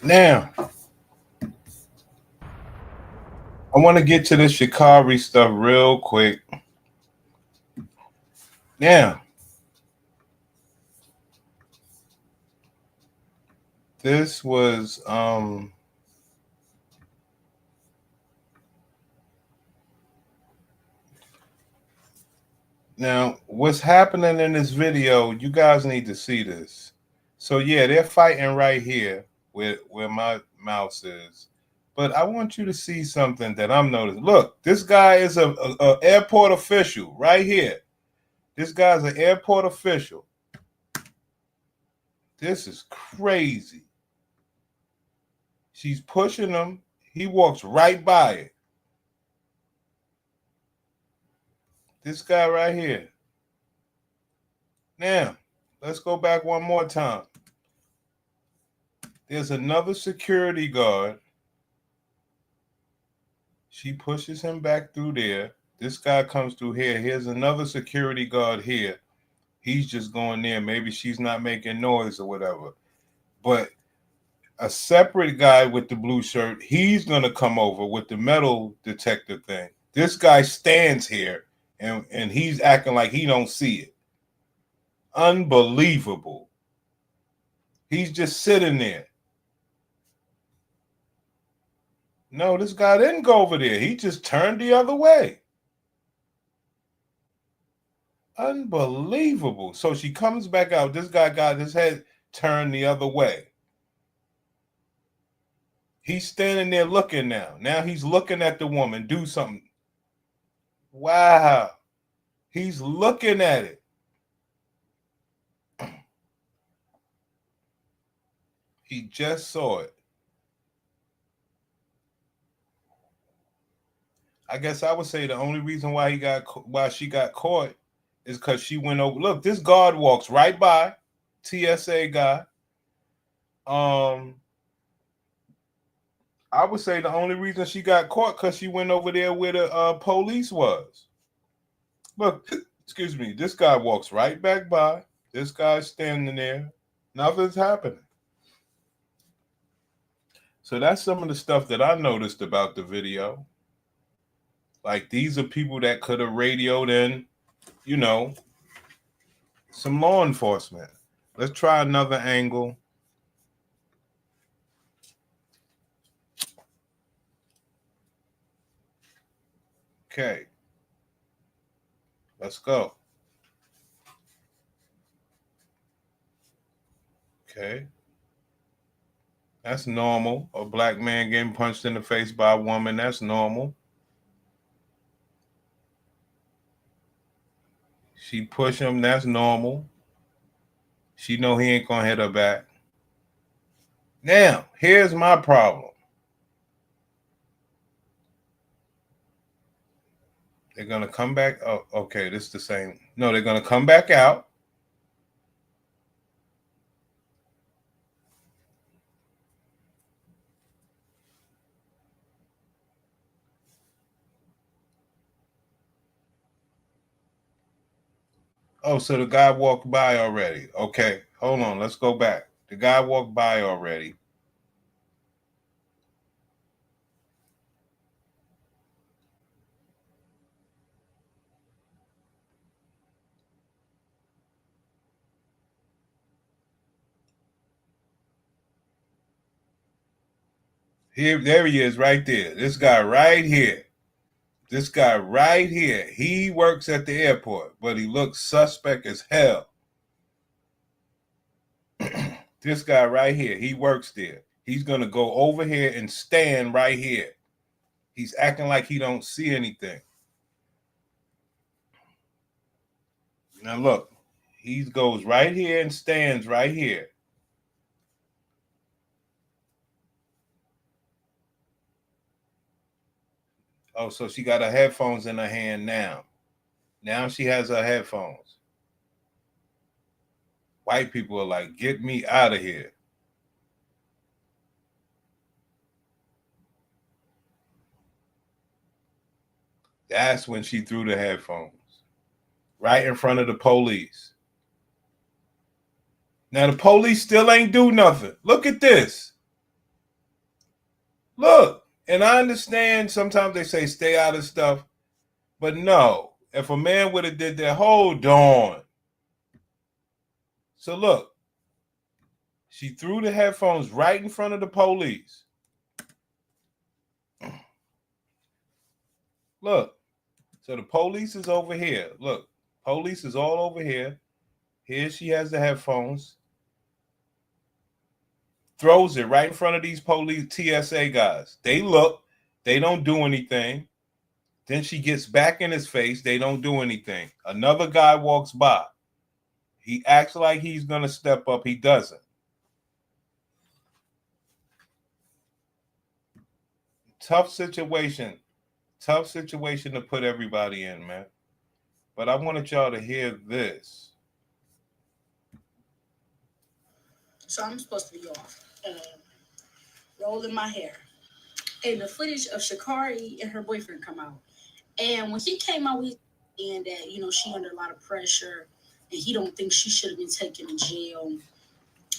Now, I want to get to the SHACCARi stuff real quick. Now, this was now what's happening in this video, you guys need to see this. So yeah, they're fighting right here where my mouse is. But I want you to see something that I'm noticing. Look, this guy is a airport official right here. This guy's an airport official. This is crazy. She's pushing him. He walks right by it. This guy right here. Now, let's go back one more time. There's another security guard. She pushes him back through there. This guy comes through here. Here's another security guard here. He's just going there. Maybe she's not making noise or whatever. But a separate guy with the blue shirt, he's going to come over with the metal detector thing. This guy stands here and he's acting like he don't see it. Unbelievable. He's just sitting there. No, this guy didn't go over there. He just turned the other way. Unbelievable. So she comes back out. This guy got his head turned the other way. He's standing there looking now. Now he's looking at the woman do something. Wow. He's looking at it. He just saw it. I guess I would say the only reason why she got caught is because she went over. Look, this guard walks right by, TSA guy. I would say the only reason she got caught because she went over there where the police was. Look, excuse me. This guy walks right back by. This guy's standing there. Nothing's happening. So that's some of the stuff that I noticed about the video. Like, these are people that could have radioed in, you know, some law enforcement. Let's try another angle. Okay. Let's go. Okay. That's normal. A black man getting punched in the face by a woman, that's normal. She push him, that's normal. She know he ain't gonna hit her back. Now, here's my problem. They're gonna come back. Oh, okay, this is the same. No, they're gonna come back out. Oh, so the guy walked by already. Okay, hold on. Let's go back. The guy walked by already. Here, there he is right there. This guy right here. This guy right here. He works at the airport, but he looks suspect as hell. This guy right here, he works there. He's going to go over here and stand right here. He's acting like he don't see anything. Now look, he goes right here and stands right here. Oh, so she got her headphones in her hand now. Now she has her headphones. White people are like, get me out of here. That's when she threw the headphones. Right in front of the police. Now the police still ain't do nothing. Look at this. Look, and I understand sometimes they say stay out of stuff, but no. If a man would have did that, hold on. So look, she threw the headphones right in front of the police. Look, so the police is over here. Look, police is all over here. Here she has the headphones. Throws it right in front of these police TSA guys. They look, they don't do anything. Then she gets back in his face. They don't do anything. Another guy walks by. He acts like he's going to step up. He doesn't. Tough situation. Tough situation to put everybody in, man. But I wanted y'all to hear this. So I'm supposed to be off, rolling my hair. And the footage of SHACCARi and her boyfriend come out. And when he came out with and that, she under a lot of pressure and he don't think she should have been taken to jail,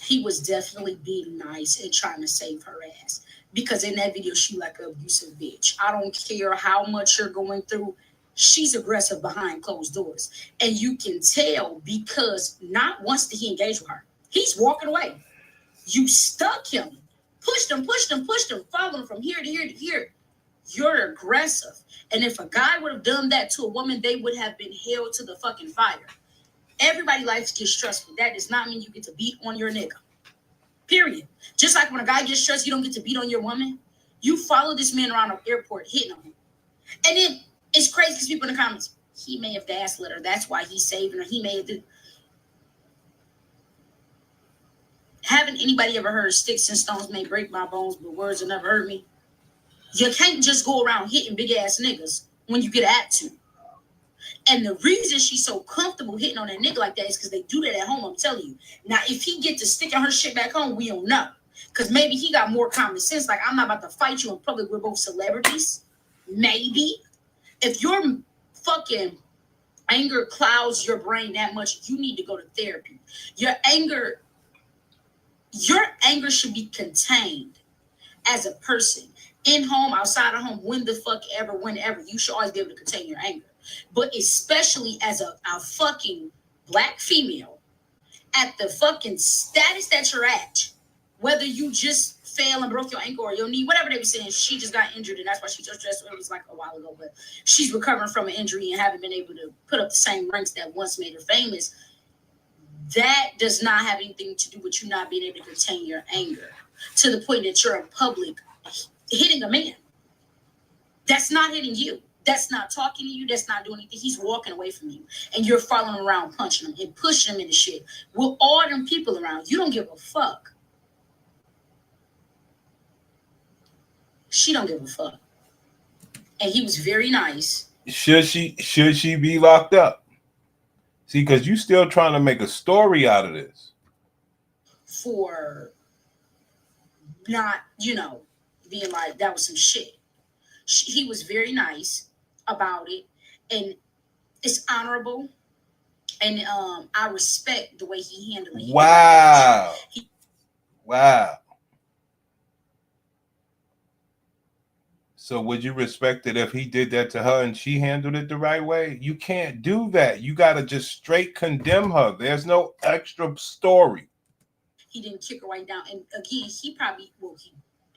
he was definitely being nice and trying to save her ass. Because in that video, she like an abusive bitch. I don't care how much you're going through. She's aggressive behind closed doors. And you can tell because not once did he engage with her. He's walking away. You stuck him. Pushed him, followed him from here to here to here. You're aggressive. And if a guy would have done that to a woman, they would have been held to the fucking fire. Everybody likes to get stressful. That does not mean you get to beat on your nigga. Period. Just like when a guy gets stressed, you don't get to beat on your woman. You follow this man around the airport hitting on him. And then it's crazy because people in the comments, he may have gaslit her. That's why he's saving her. He may have. Haven't anybody ever heard sticks and stones may break my bones, but words will never hurt me? You can't just go around hitting big ass niggas when you get an attitude. And the reason she's so comfortable hitting on that nigga like that is because they do that at home, I'm telling you. Now, if he gets to sticking her shit back home, we don't know. Because maybe he got more common sense. Like, I'm not about to fight you in public. We're both celebrities. Maybe. If your fucking anger clouds your brain that much, you need to go to therapy. Your anger should be contained as a person. In home, outside of home, when the fuck ever, whenever. You should always be able to contain your anger. But especially as a fucking black female, at the fucking status that you're at, whether you just fell and broke your ankle or your knee, whatever they were saying, she just got injured and that's why she's so stressed. It was like a while ago, but she's recovering from an injury and haven't been able to put up the same ranks that once made her famous. That does not have anything to do with you not being able to contain your anger to the point that you're in public hitting a man. That's not hitting you. That's not talking to you. That's not doing anything. He's walking away from you. And you're following around, punching him and pushing him into shit. With all them people around, you don't give a fuck. She don't give a fuck. And he was very nice. Should she be locked up? See, because you still trying to make a story out of this. For not, being like, that was some shit. He was very nice about it. And it's honorable. And I respect the way he handled it. Wow. Wow. So would you respect it if he did that to her and she handled it the right way? You can't do that. You got to just straight condemn her. There's no extra story. He didn't kick her right down. And again, he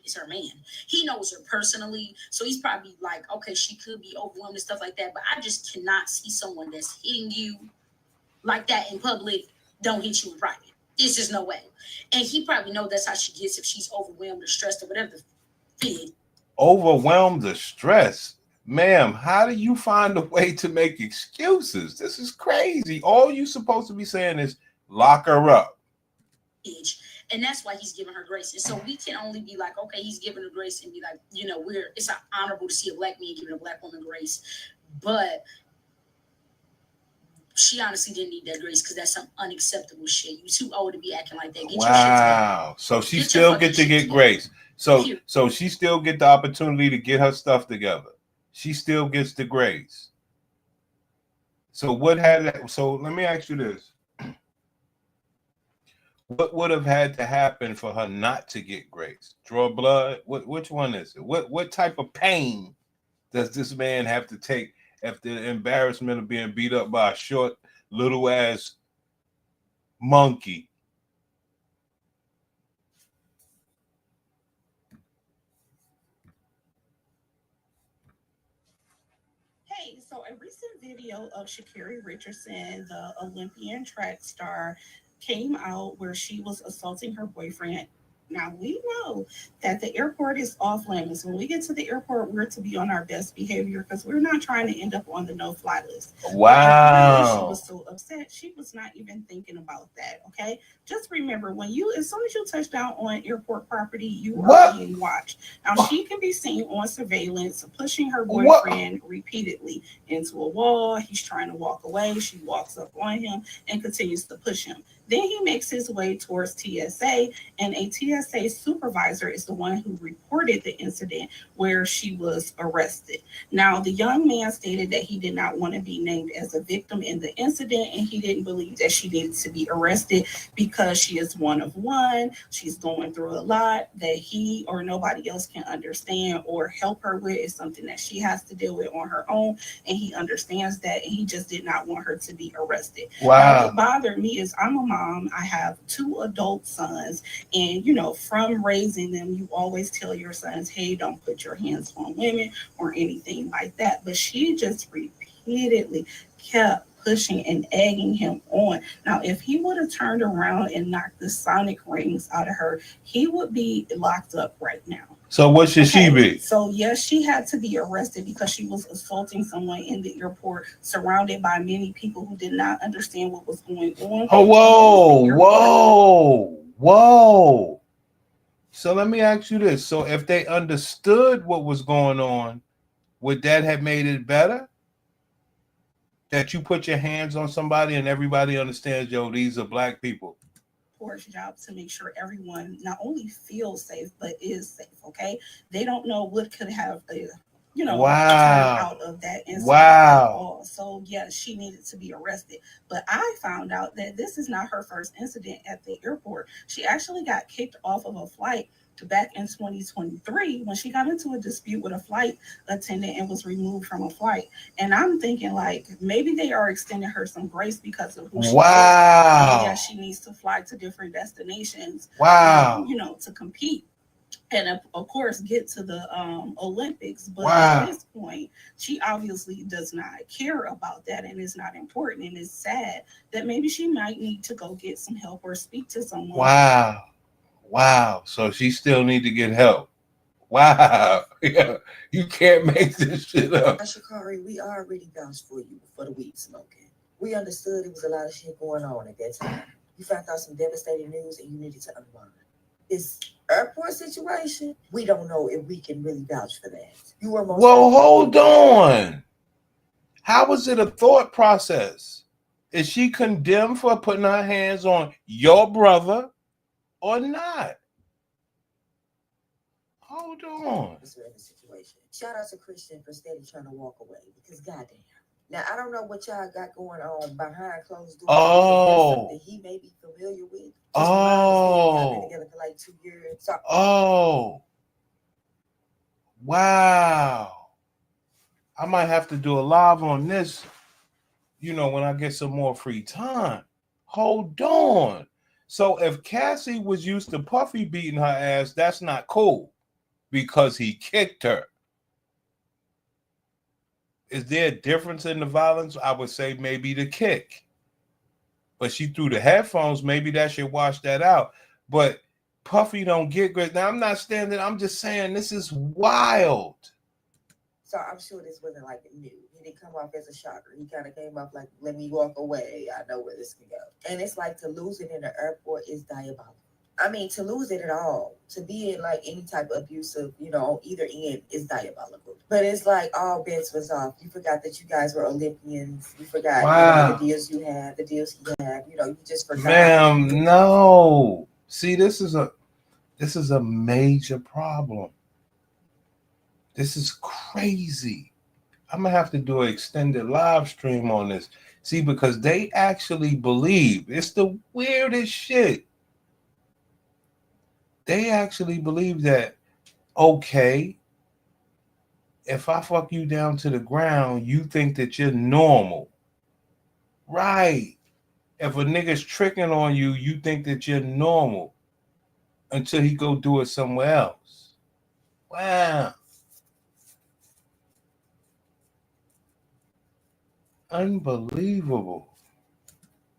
is her man. He knows her personally. So he's probably like, okay, she could be overwhelmed and stuff like that. But I just cannot see someone that's hitting you like that in public, don't hit you in private. There's just no way. And he probably knows that's how she gets if she's overwhelmed or stressed or whatever the thing. Overwhelmed or stressed? Ma'am, how do you find a way to make excuses? This is crazy. All you supposed to be saying is lock her up. And that's why he's giving her grace. And so we can only be like, okay, he's giving her grace and be like, it's honorable to see a black man giving a black woman grace. But she honestly didn't need that grace because that's some unacceptable shit. You too old to be acting like that. Get your shit together. So she still get to get grace. So she still get the opportunity to get her stuff together. She still gets the grace. So let me ask you this. What would have had to happen for her not to get grace? Draw blood? Which one is it? What type of pain does this man have to take after the embarrassment of being beat up by a short, little ass monkey? Hey, so a recent video of SHACCARi Richardson, the Olympian track star, came out where she was assaulting her boyfriend. Now we know that the airport is off limits. When we get to the airport, we're to be on our best behavior because we're not trying to end up on the no-fly list. Wow. She was so upset. She was not even thinking about that. Okay. Just remember, as soon as you touch down on airport property, you are being watched. Now she can be seen on surveillance pushing her boyfriend repeatedly into a wall. He's trying to walk away. She walks up on him and continues to push him. Then he makes his way towards TSA, and a TSA supervisor is the one who reported the incident where she was arrested. Now, the young man stated that he did not want to be named as a victim in the incident, and he didn't believe that she needed to be arrested because she is one of one. She's going through a lot that he or nobody else can understand or help her with. It's something that she has to deal with on her own, and he understands that, and he just did not want her to be arrested. Wow. Now, what bothered me is I'm a mom. I have 2 adult sons, and from raising them, you always tell your sons, hey, don't put your hands on women or anything like that. But she just repeatedly kept pushing and egging him on. Now, if he would have turned around and knocked the sonic rings out of her, he would be locked up right now. So what should she be? So yes, she had to be arrested because she was assaulting someone in the airport, surrounded by many people who did not understand what was going on. Oh, whoa. So let me ask you this. So if they understood what was going on, would that have made it better? That you put your hands on somebody and everybody understands, yo, these are black people. Job to make sure everyone not only feels safe but is safe. Okay, they don't know what could have turned out of that incident at all. So yes, she needed to be arrested. But I found out that this is not her first incident at the airport. She actually got kicked off of a flight back in 2023 when she got into a dispute with a flight attendant and was removed from a flight. And I'm thinking maybe they are extending her some grace because of who she is. Yeah, she needs to fly to different destinations. To compete. And of course, get to the Olympics. But at this point, she obviously does not care about that, and it's not important. And it's sad that maybe she might need to go get some help or speak to someone. Wow. So she still need to get help. Wow. Yeah. You can't make this shit up. SHACCARi, we already vouched for you for the weed smoking. We understood it was a lot of shit going on at that time. You found out some devastating news and you needed to unwind. This airport situation, we don't know if we can really vouch for that. You were most hold on. How was it a thought process? Is she condemned for putting her hands on your brother or not? Hold on. Situation. Shout out to Christian for steady trying to walk away because goddamn. Now I don't know what y'all got going on behind closed doors. Something he may be familiar with. Y'all been together for 2 years. So, wow. I might have to do a live on this, when I get some more free time. Hold on. So if Cassie was used to Puffy beating her ass, that's not cool because he kicked her. Is there a difference in the violence? I would say maybe the kick. But she threw the headphones. Maybe that should wash that out. But Puffy don't get great. Now, I'm not standing. I'm just saying this is wild. So I'm sure this wasn't new. He didn't come off as a shocker. He kind of came off let me walk away. I know where this can go. And it's to lose it in the airport is diabolical. I mean, to lose it at all, to be in any type of abusive, on either end is diabolical. But it's all bets was off. You forgot that you guys were Olympians. You forgot the deals you had, the deals he had. You just forgot. Ma'am, no. See, this is a major problem. This is crazy. I'm gonna have to do an extended live stream on this. See, because they actually believe it's the weirdest shit. they actually believe that, okay, if I fuck you down to the ground, you think that you're normal. Right. If a nigga's tricking on you, you think that you're normal until he go do it somewhere else. Wow. Unbelievable.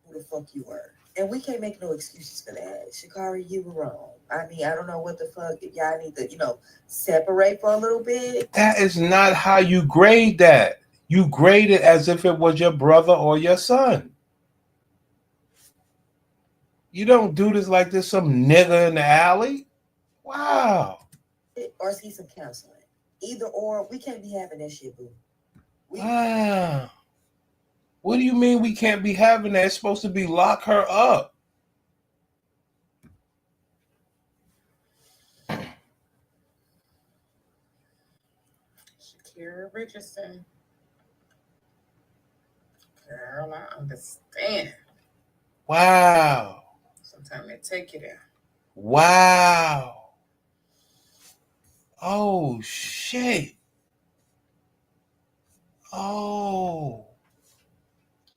Who the fuck you were. And we can't make no excuses for that. SHACCARi, you were wrong. I mean, I don't know what the fuck. Y'all need to, separate for a little bit. That is not how you grade that. You grade it as if it was your brother or your son. You don't do this like there's some nigga in the alley. Wow. Or see some counseling. Either or, we can't be having that shit, boo. Wow. What do you mean we can't be having that? It's supposed to be lock her up. SHACCARi Richardson. Girl, I understand. Wow. Sometimes they take you there. Wow. Oh, shit. Oh.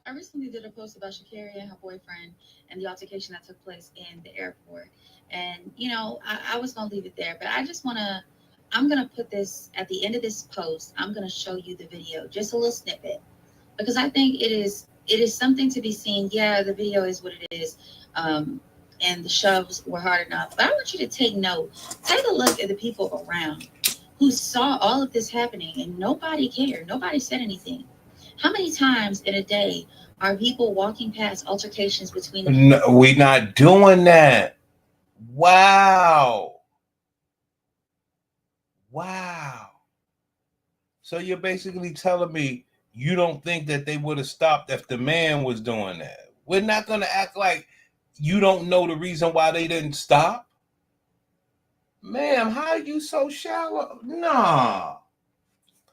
I recently did a post about SHACCARi and her boyfriend and the altercation that took place in the airport. And, I was going to leave it there, but I'm going to put this at the end of this post. I'm going to show you the video, just a little snippet, because I think it is something to be seen. Yeah, the video is what it is. And the shoves were hard enough. But I want you to take note. Take a look at the people around who saw all of this happening and nobody cared. Nobody said anything. How many times in a day are people walking past altercations between... No, we're not doing that. Wow. Wow. So you're basically telling me you don't think that they would have stopped if the man was doing that. We're not going to act like you don't know the reason why they didn't stop. Ma'am, how are you so shallow? Nah.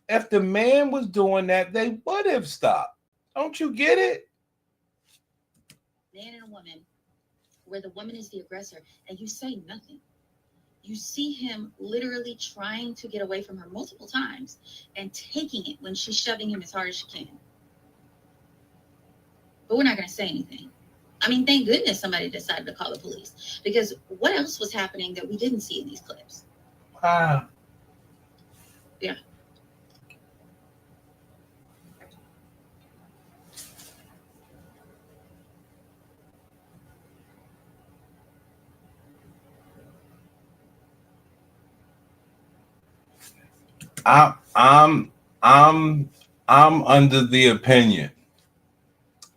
If the man was doing that, they would have stopped. Don't you get it? Man and a woman, where the woman is the aggressor, and you say nothing. You see him literally trying to get away from her multiple times and taking it when she's shoving him as hard as she can. But we're not going to say anything. I mean, thank goodness somebody decided to call the police, because what else was happening that we didn't see in these clips? Wow. Yeah. I'm under the opinion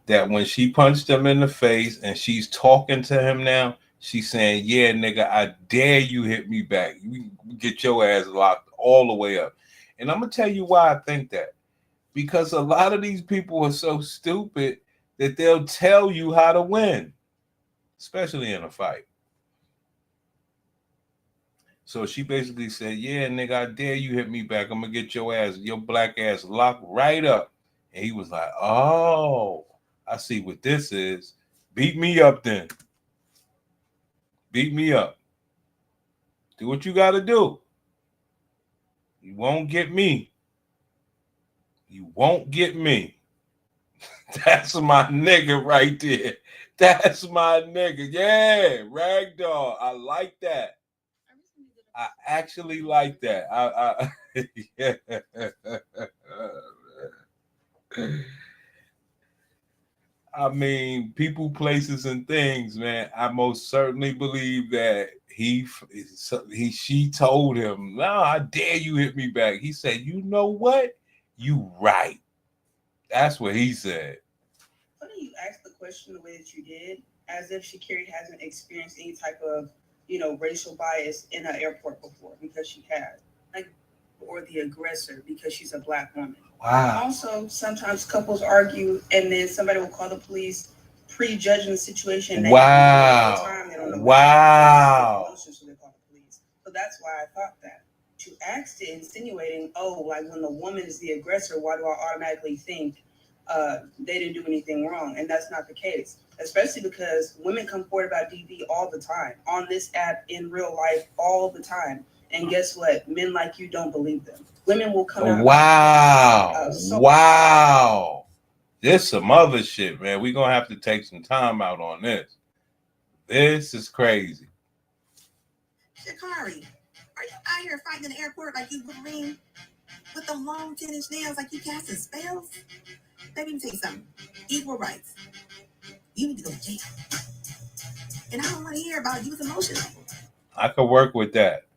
that when she punched him in the face and she's talking to him now, she's saying, yeah, nigga, I dare you hit me back. You get your ass locked all the way up. And I'm going to tell you why I think that. Because a lot of these people are so stupid that they'll tell you how to win, especially in a fight. So she basically said, yeah, nigga, I dare you hit me back. I'm going to get your black ass locked right up. And he was like, oh, I see what this is. Beat me up then. Beat me up. Do what you got to do. You won't get me. You won't get me. That's my nigga right there. That's my nigga. Yeah, ragdoll. I like that. I actually like that. Yeah. I mean, people, places, and things, man. I most certainly believe that she told him, no, I dare you hit me back. He said, you know what? You right. That's what he said. Funny you asked the question the way that you did, as if SHACCARi hasn't experienced any type of, racial bias in an airport before, because she has. Or the aggressor, because she's a Black woman. Wow. Also, sometimes couples argue and then somebody will call the police prejudging the situation. Wow. They don't know Wow. emotions, so they call the police. So that's why I thought that. You asked it insinuating, like when the woman is the aggressor, why do I automatically think they didn't do anything wrong? And that's not the case. especially because women come forward about DV all the time on this app, in real life, all the time. And guess what? Men like you don't believe them. Women will come out. Wow. Wow. This some other shit, man. We're going to have to take some time out on this. This is crazy. SHACCARi, are you out here fighting in the airport like you Wolverine? With them long 10-inch nails like you casting spells? Let me tell you something. Equal rights. You need to go to jail. And I don't want to hear about you emotional. I could work with that.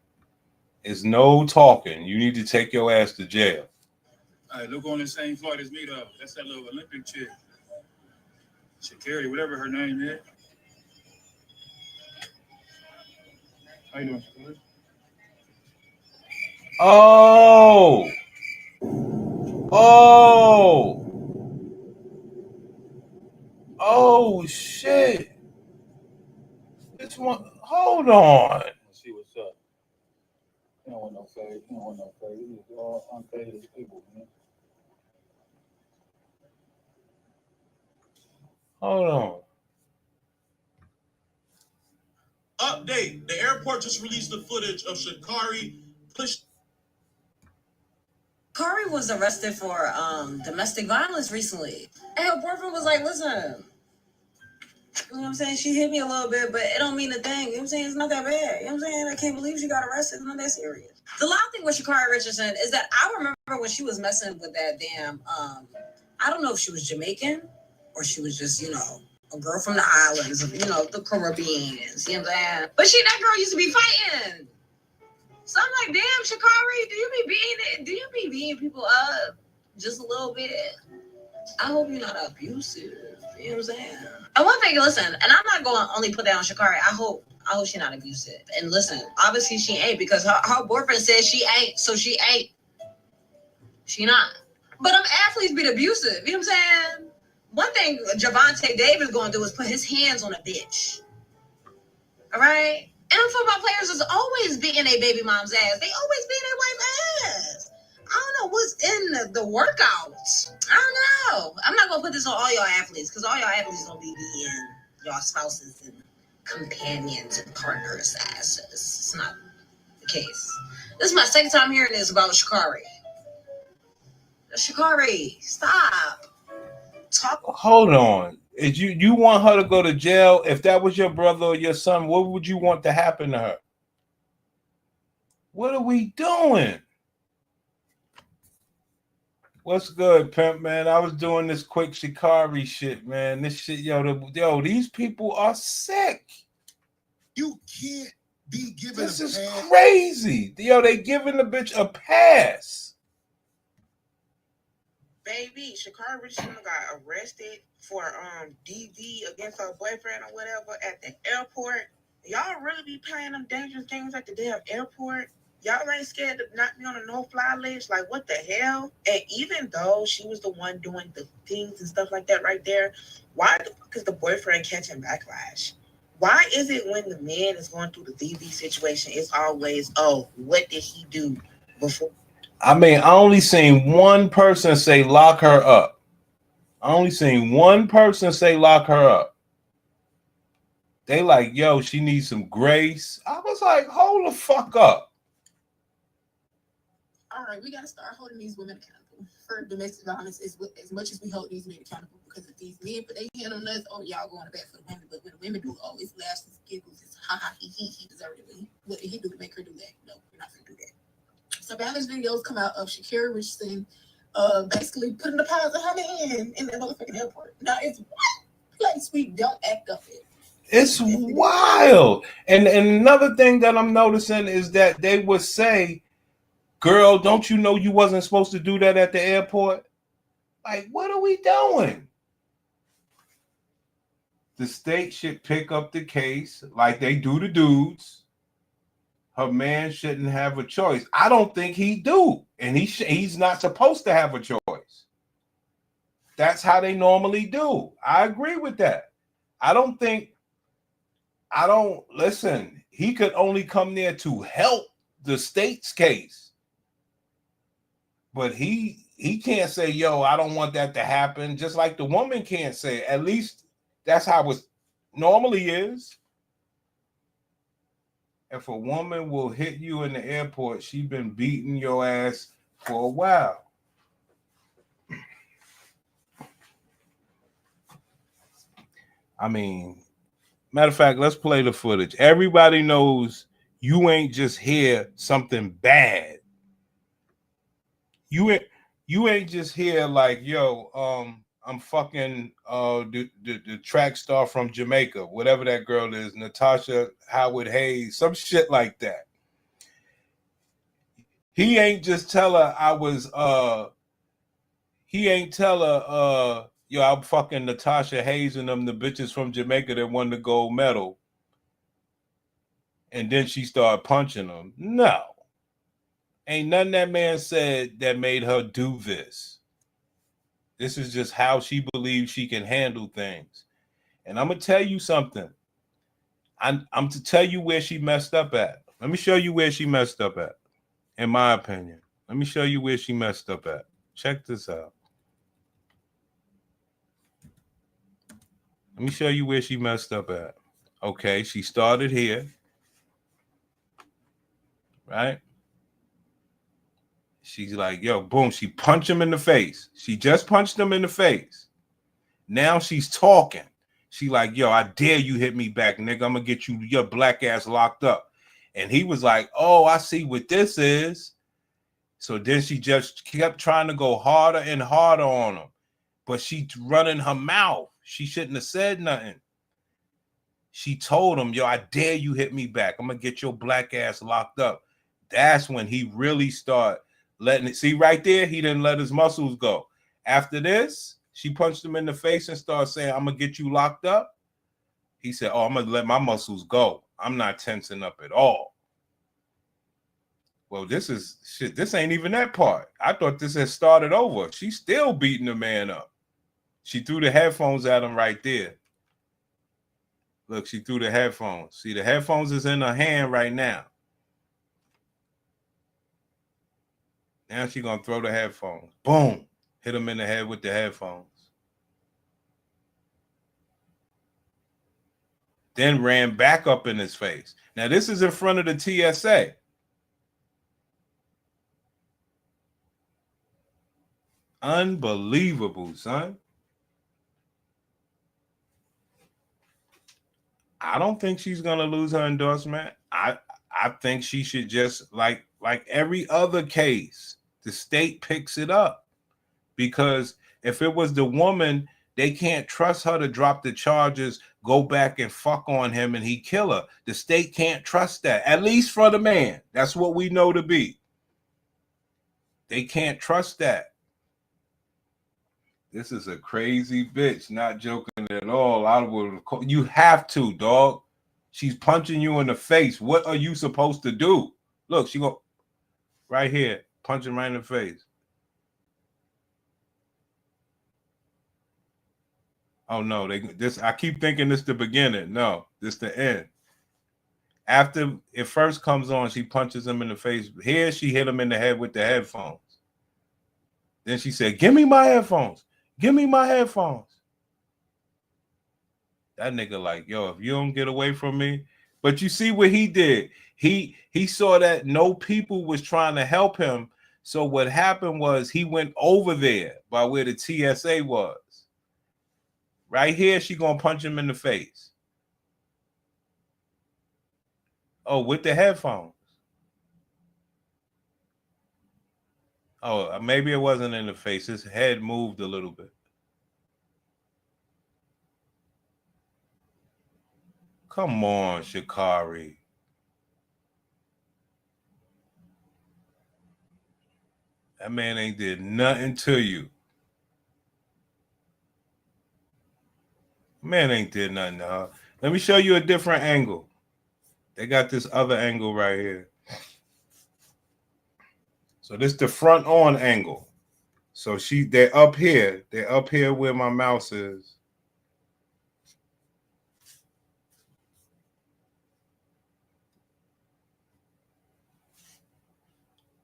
It's no talking. You need to take your ass to jail. All right, look on the same flight as me, though. That's that little Olympic chick. SHACCARi, whatever her name is. How you doing, SHACCARi? Oh. Oh. Oh, shit. This one. Hold on. Let's see what's up. You don't want no fade. You don't want no fade. These are all unfaded people, man. Hold on. Update. The airport just released the footage of SHACCARi push. SHACCARi was arrested for domestic violence recently. And her boyfriend was like, listen, you know what I'm saying? She hit me a little bit, but it don't mean a thing. You know what I'm saying? It's not that bad. You know what I'm saying? I can't believe she got arrested. It's not that serious. The loud thing with SHACCARi Richardson is that I remember when she was messing with that damn, I don't know if she was Jamaican or she was just, you know, a girl from the islands, of, you know, the Caribbeans. You know what I'm saying? But that girl used to be fighting. So I'm like, damn, SHACCARi, do you be beating people up just a little bit? I hope you're not abusive. You know what I'm saying? And one thing, listen, and I'm not going to only put that on SHACCARi. I hope she's not abusive. And listen, obviously she ain't, because her boyfriend says she ain't, so she ain't. She not. But them athletes be abusive. You know what I'm saying? One thing Javante Davis going to do is put his hands on a bitch. All right? And them football players is always beating their baby mom's ass. They always beating their wife's ass. I don't know what's in the workouts. I don't know. I'm not going to put this on all y'all athletes, because all y'all athletes don't be beating y'all spouses and companions and partners' asses. It's not the case. This is my second time hearing this about SHACCARi. SHACCARi, stop. Hold on. If you want her to go to jail, if that was your brother or your son, what would you want to happen to her? What are we doing? What's good, pimp, man? I was doing this quick SHACCARi shit, man. This shit, yo, these people are sick. You can't be given This a is pass. crazy. Yo, they giving the bitch a pass. Baby, SHACCARi Richardson got arrested for DV against her boyfriend or whatever at the airport. Y'all really be playing them dangerous games at the damn airport? Y'all ain't scared to knock me on a no-fly list? Like, what the hell? And even though she was the one doing the things and stuff like that right there, why the fuck is the boyfriend catching backlash? Why is it when the man is going through the DV situation, it's always, oh, what did he do before? I mean, I only seen one person say lock her up. I only seen one person say lock her up. They like, yo, she needs some grace. I was like, hold the fuck up. All right, we got to start holding these women accountable for domestic violence as much as we hold these men accountable, because if these men put their hand on us, oh, y'all going to bat for the women. But when the women do, oh, it's laughs, it's giggles, it's ha ha, he deserved it. What did he do to make her do that? No, we're not going to do that. So balance videos come out of SHACCARi Richardson basically putting the pies of her hand in that motherfucking airport. Now, it's one place we don't act up in. It's wild. And another thing that I'm noticing is that they would say, girl, don't you know you wasn't supposed to do that at the airport? Like, what are we doing? The state should pick up the case like they do the dudes. Her man shouldn't have a choice. I don't think he do. And he's not supposed to have a choice. That's how they normally do. I agree with that. Listen, he could only come there to help the state's case. But he can't say, yo, I don't want that to happen. Just like the woman can't say, at least that's how it normally is. If a woman will hit you in the airport, she been beating your ass for a while. I mean, matter of fact, let's play the footage. Everybody knows you ain't just hear something bad. You ain't just hear like, yo, I'm fucking the track star from Jamaica, whatever that girl is, Natasha Howard Hayes, some shit like that. He ain't just tell her he ain't tell her yo, I'm fucking Natasha Hayes and them the bitches from Jamaica that won the gold medal. And then she started punching them. No. Ain't nothing that man said that made her do this. This is just how she believes she can handle things. And I'm going to tell you something. I'm to tell you where she messed up at. Let me show you where she messed up at, in my opinion. Let me show you where she messed up at. Check this out. Let me show you where she messed up at. Okay, she started here. Right? She's like, yo, boom. She punched him in the face. She just punched him in the face. Now she's talking. She like, yo, I dare you hit me back, nigga. I'm going to get you, your black ass locked up. And he was like, oh, I see what this is. So then she just kept trying to go harder and harder on him. But she running her mouth. She shouldn't have said nothing. She told him, yo, I dare you hit me back. I'm going to get your black ass locked up. That's when he really started letting it. See right there, he didn't let his muscles go. After this, she punched him in the face and started saying, I'm going to get you locked up. He said, oh, I'm going to let my muscles go. I'm not tensing up at all. Well, this is shit. This ain't even that part. I thought this had started over. She's still beating the man up. She threw the headphones at him right there. Look, she threw the headphones. See, the headphones is in her hand right now. Now she's going to throw the headphones. Boom. Hit him in the head with the headphones. Then ran back up in his face. Now, this is in front of the TSA. Unbelievable, son. I don't think she's going to lose her endorsement. I think she should just, like every other case, the state picks it up. Because if it was the woman, they can't trust her to drop the charges, go back and fuck on him, and he kill her. The state can't trust that, at least for the man. That's what we know to be. They can't trust that. This is a crazy bitch, not joking at all. You have to, dog. She's punching you in the face. What are you supposed to do? Look, she go right here, punching right in the face. Oh no, I keep thinking this the beginning. No, this the end. After it first comes on, she punches him in the face. Here she hit him in the head with the headphones. Then she said, give me my headphones. Give me my headphones. That nigga like, yo, if you don't get away from me. But you see what he did. He saw that no people was trying to help him. So what happened was he went over there by where the TSA was. Right here, she gonna punch him in the face. Oh, with the headphones. Oh, maybe it wasn't in the face. His head moved a little bit. Come on, SHACCARi. That man ain't did nothing to you. Man ain't did nothing to her. Let me show you a different angle. They got this other angle right here. So this is the front on angle. So they're up here. They're up here where my mouse is.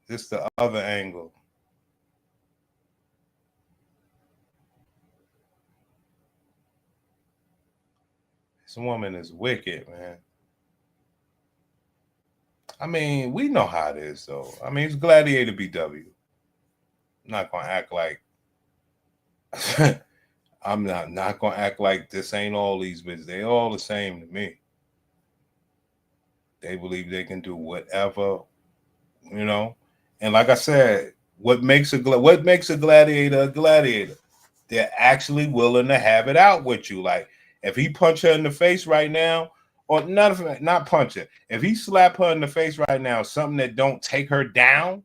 This is the other angle. This woman is wicked, man. I mean, we know how it is, though. I mean, it's Gladiator BW. I'm not gonna act like I'm not gonna act like this ain't all these bitches. They all the same to me. They believe they can do whatever, you know. And like I said, what makes a gladiator a gladiator? They're actually willing to have it out with you. Like if he punch her in the face right now, or not punch her. If he slap her in the face right now, something that don't take her down,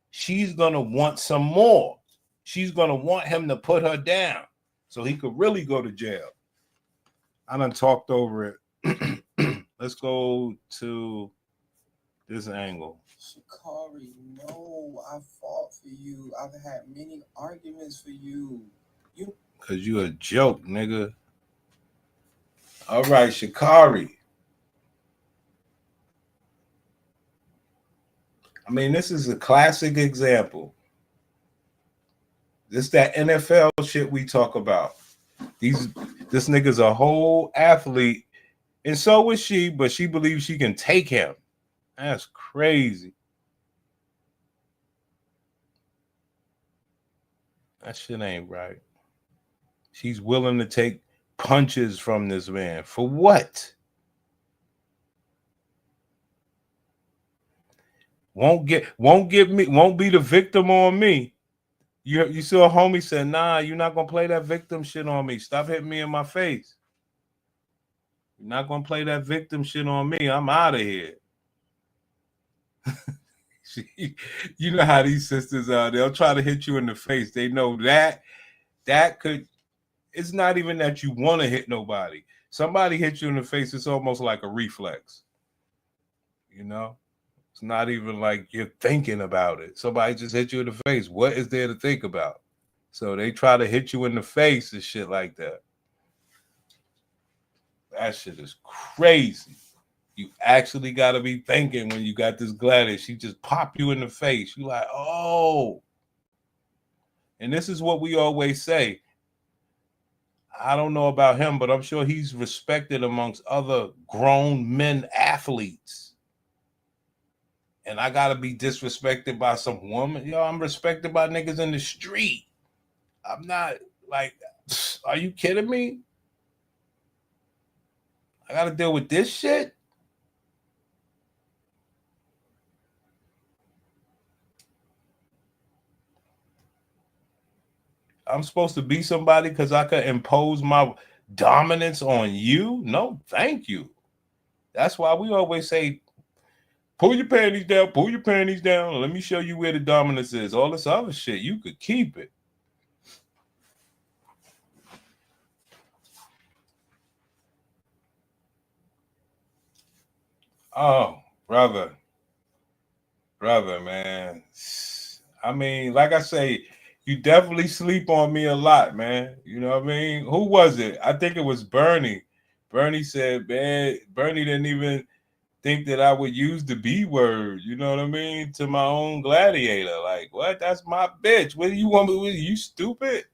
she's gonna want some more. She's gonna want him to put her down so he could really go to jail. I done talked over it. Let's go to this angle. SHACCARi, no, I fought for you. I've had many arguments for you. Cause you a joke, nigga. All right, SHACCARi. I mean, this is a classic example. This that NFL shit we talk about. This nigga's a whole athlete, and so is she, but she believes she can take him. That's crazy. That shit ain't right. She's willing to take punches from this man. For what? Won't be the victim on me. You saw a homie said, nah, you're not gonna play that victim shit on me. Stop hitting me in my face. You're not gonna play that victim shit on me. I'm out of here. You know how these sisters are. They'll try to hit you in the face. They know that could. It's not even that you want to hit nobody. Somebody hits you in the face. It's almost like a reflex. You know. It's not even like you're thinking about it. Somebody just hit you in the face. What is there to think about? So they try to hit you in the face and shit like that. That shit is crazy. You actually got to be thinking when you got this gladiator. She just pop you in the face. You like, oh. And this is what we always say. I don't know about him, but I'm sure he's respected amongst other grown men athletes. And I gotta be disrespected by some woman. Yo, I'm respected by niggas in the street. I'm not like, are you kidding me? I gotta deal with this shit. I'm supposed to be somebody because I could impose my dominance on you? No, thank you. That's why we always say, pull your panties down, pull your panties down. Let me show you where the dominance is. All this other shit, you could keep it. Oh, brother, man. I mean, like I say, you definitely sleep on me a lot, man. You know what I mean? Who was it? I think it was Bernie. Bernie said, man, Bernie didn't even think that I would use the B word, you know what I mean, to my own gladiator. Like, what? That's my bitch. What do you want me with? You stupid?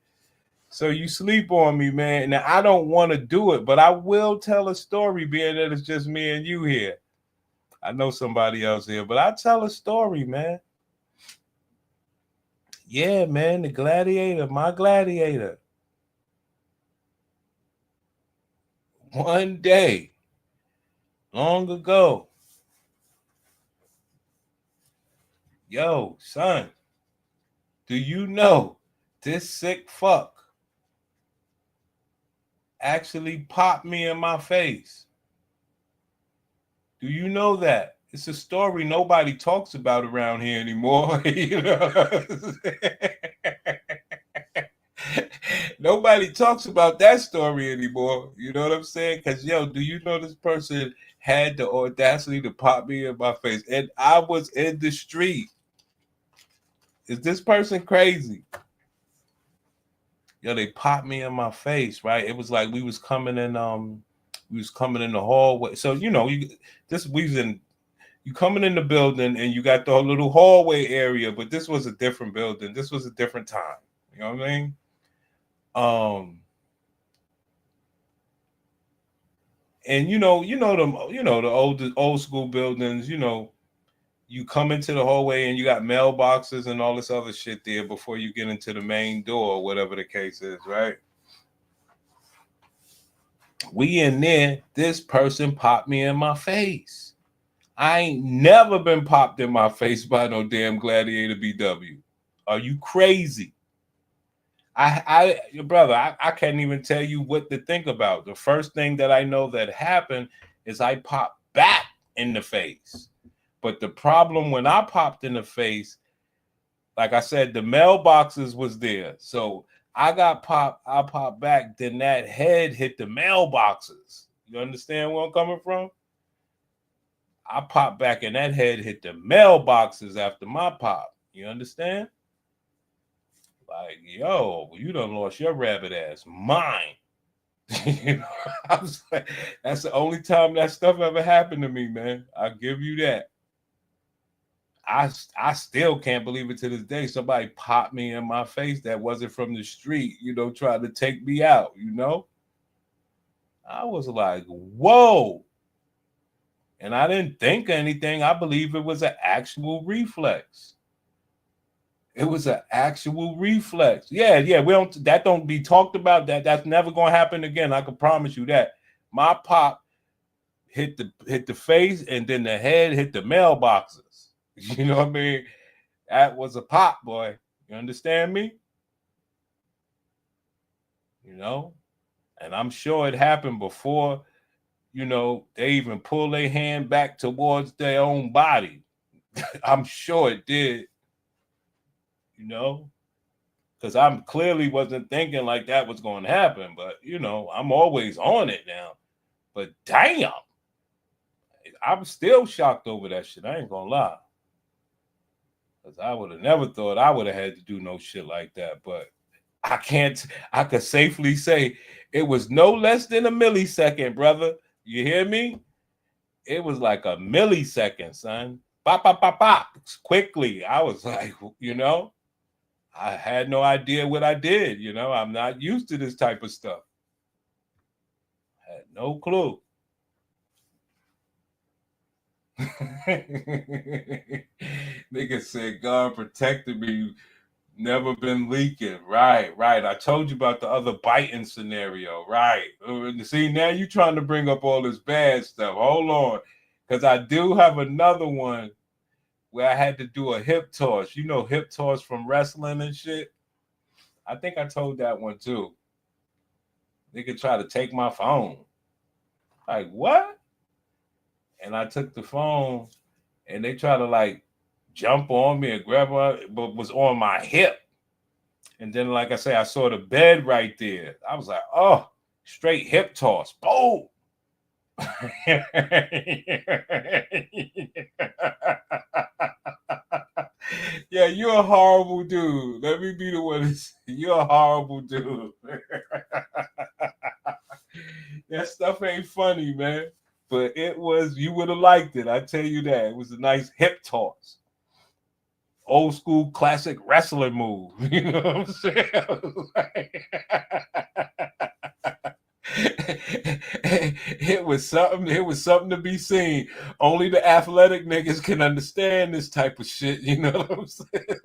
So you sleep on me, man. Now, I don't want to do it, but I will tell a story, being that it's just me and you here. I know somebody else here, but I'll tell a story, man. Yeah, man, the gladiator, my gladiator. One day, long ago, yo, son, do you know this sick fuck actually popped me in my face? Do you know that? It's a story nobody talks about around here anymore. You know? Nobody talks about that story anymore. You know what I'm saying? Because, yo, do you know this person had the audacity to pop me in my face? And I was in the street. Is this person crazy? Yo, they popped me in my face, right? It was like we was coming in the hallway. So, you know, you coming in the building and you got the little hallway area, but this was a different building. This was a different time. You know what I mean? And the old school buildings, you come into the hallway and you got mailboxes and all this other shit there before you get into the main door, whatever the case is, right? We in there, this person popped me in my face. I ain't never been popped in my face by no damn Gladiator BW. Are you crazy? Your brother, I can't even tell you what to think about. The first thing that I know that happened is I popped back in the face. But the problem when I popped in the face, like I said, the mailboxes was there. So I popped back, then that head hit the mailboxes. You understand where I'm coming from? I popped back and that head hit the mailboxes after my pop. You understand? Like, yo, you done lost your rabbit ass mind. I was like, that's the only time that stuff ever happened to me, man. I'll give you that. I still can't believe it to this day. Somebody popped me in my face that wasn't from the street, trying to take me out, I was like, whoa. And I didn't think anything. I believe it was an actual reflex. It was an actual reflex. Yeah. That don't be talked about. That's never gonna happen again. I can promise you that. My pop hit the face, and then the head hit the mailboxes. You know what I mean? That was a pop, boy. You understand me? And I'm sure it happened before, they even pull their hand back towards their own body. I'm sure it did. Because I clearly wasn't thinking like that was going to happen. But, I'm always on it now. But damn, I'm still shocked over that shit. I ain't going to lie. Because I would have never thought I would have had to do no shit like that. But I could safely say it was no less than a millisecond, brother. You hear me? It was like a millisecond, son. Pop, pop, pop, pop. Quickly. I was like, I had no idea what I did. I'm not used to this type of stuff. I had no clue. Nigga said God protected me. Never been leaking. Right. I told you about the other biting scenario. Right. See, now you trying to bring up all this bad stuff. Hold on. Because I do have another one where I had to do a hip toss. Hip toss from wrestling and shit. I think I told that one too. Nigga tried to take my phone. Like, what? And I took the phone and they tried to jump on me and grab my, but was on my hip. And then, like I say, I saw the bed right there. I was like, oh, straight hip toss. Boom. Yeah, you're a horrible dude. Let me be the one to say, you're a horrible dude. That stuff ain't funny, man. But you would have liked it. I tell you that. It was a nice hip toss. Old school classic wrestling move. You know what I'm saying? It was something to be seen. Only the athletic niggas can understand this type of shit. You know what I'm saying?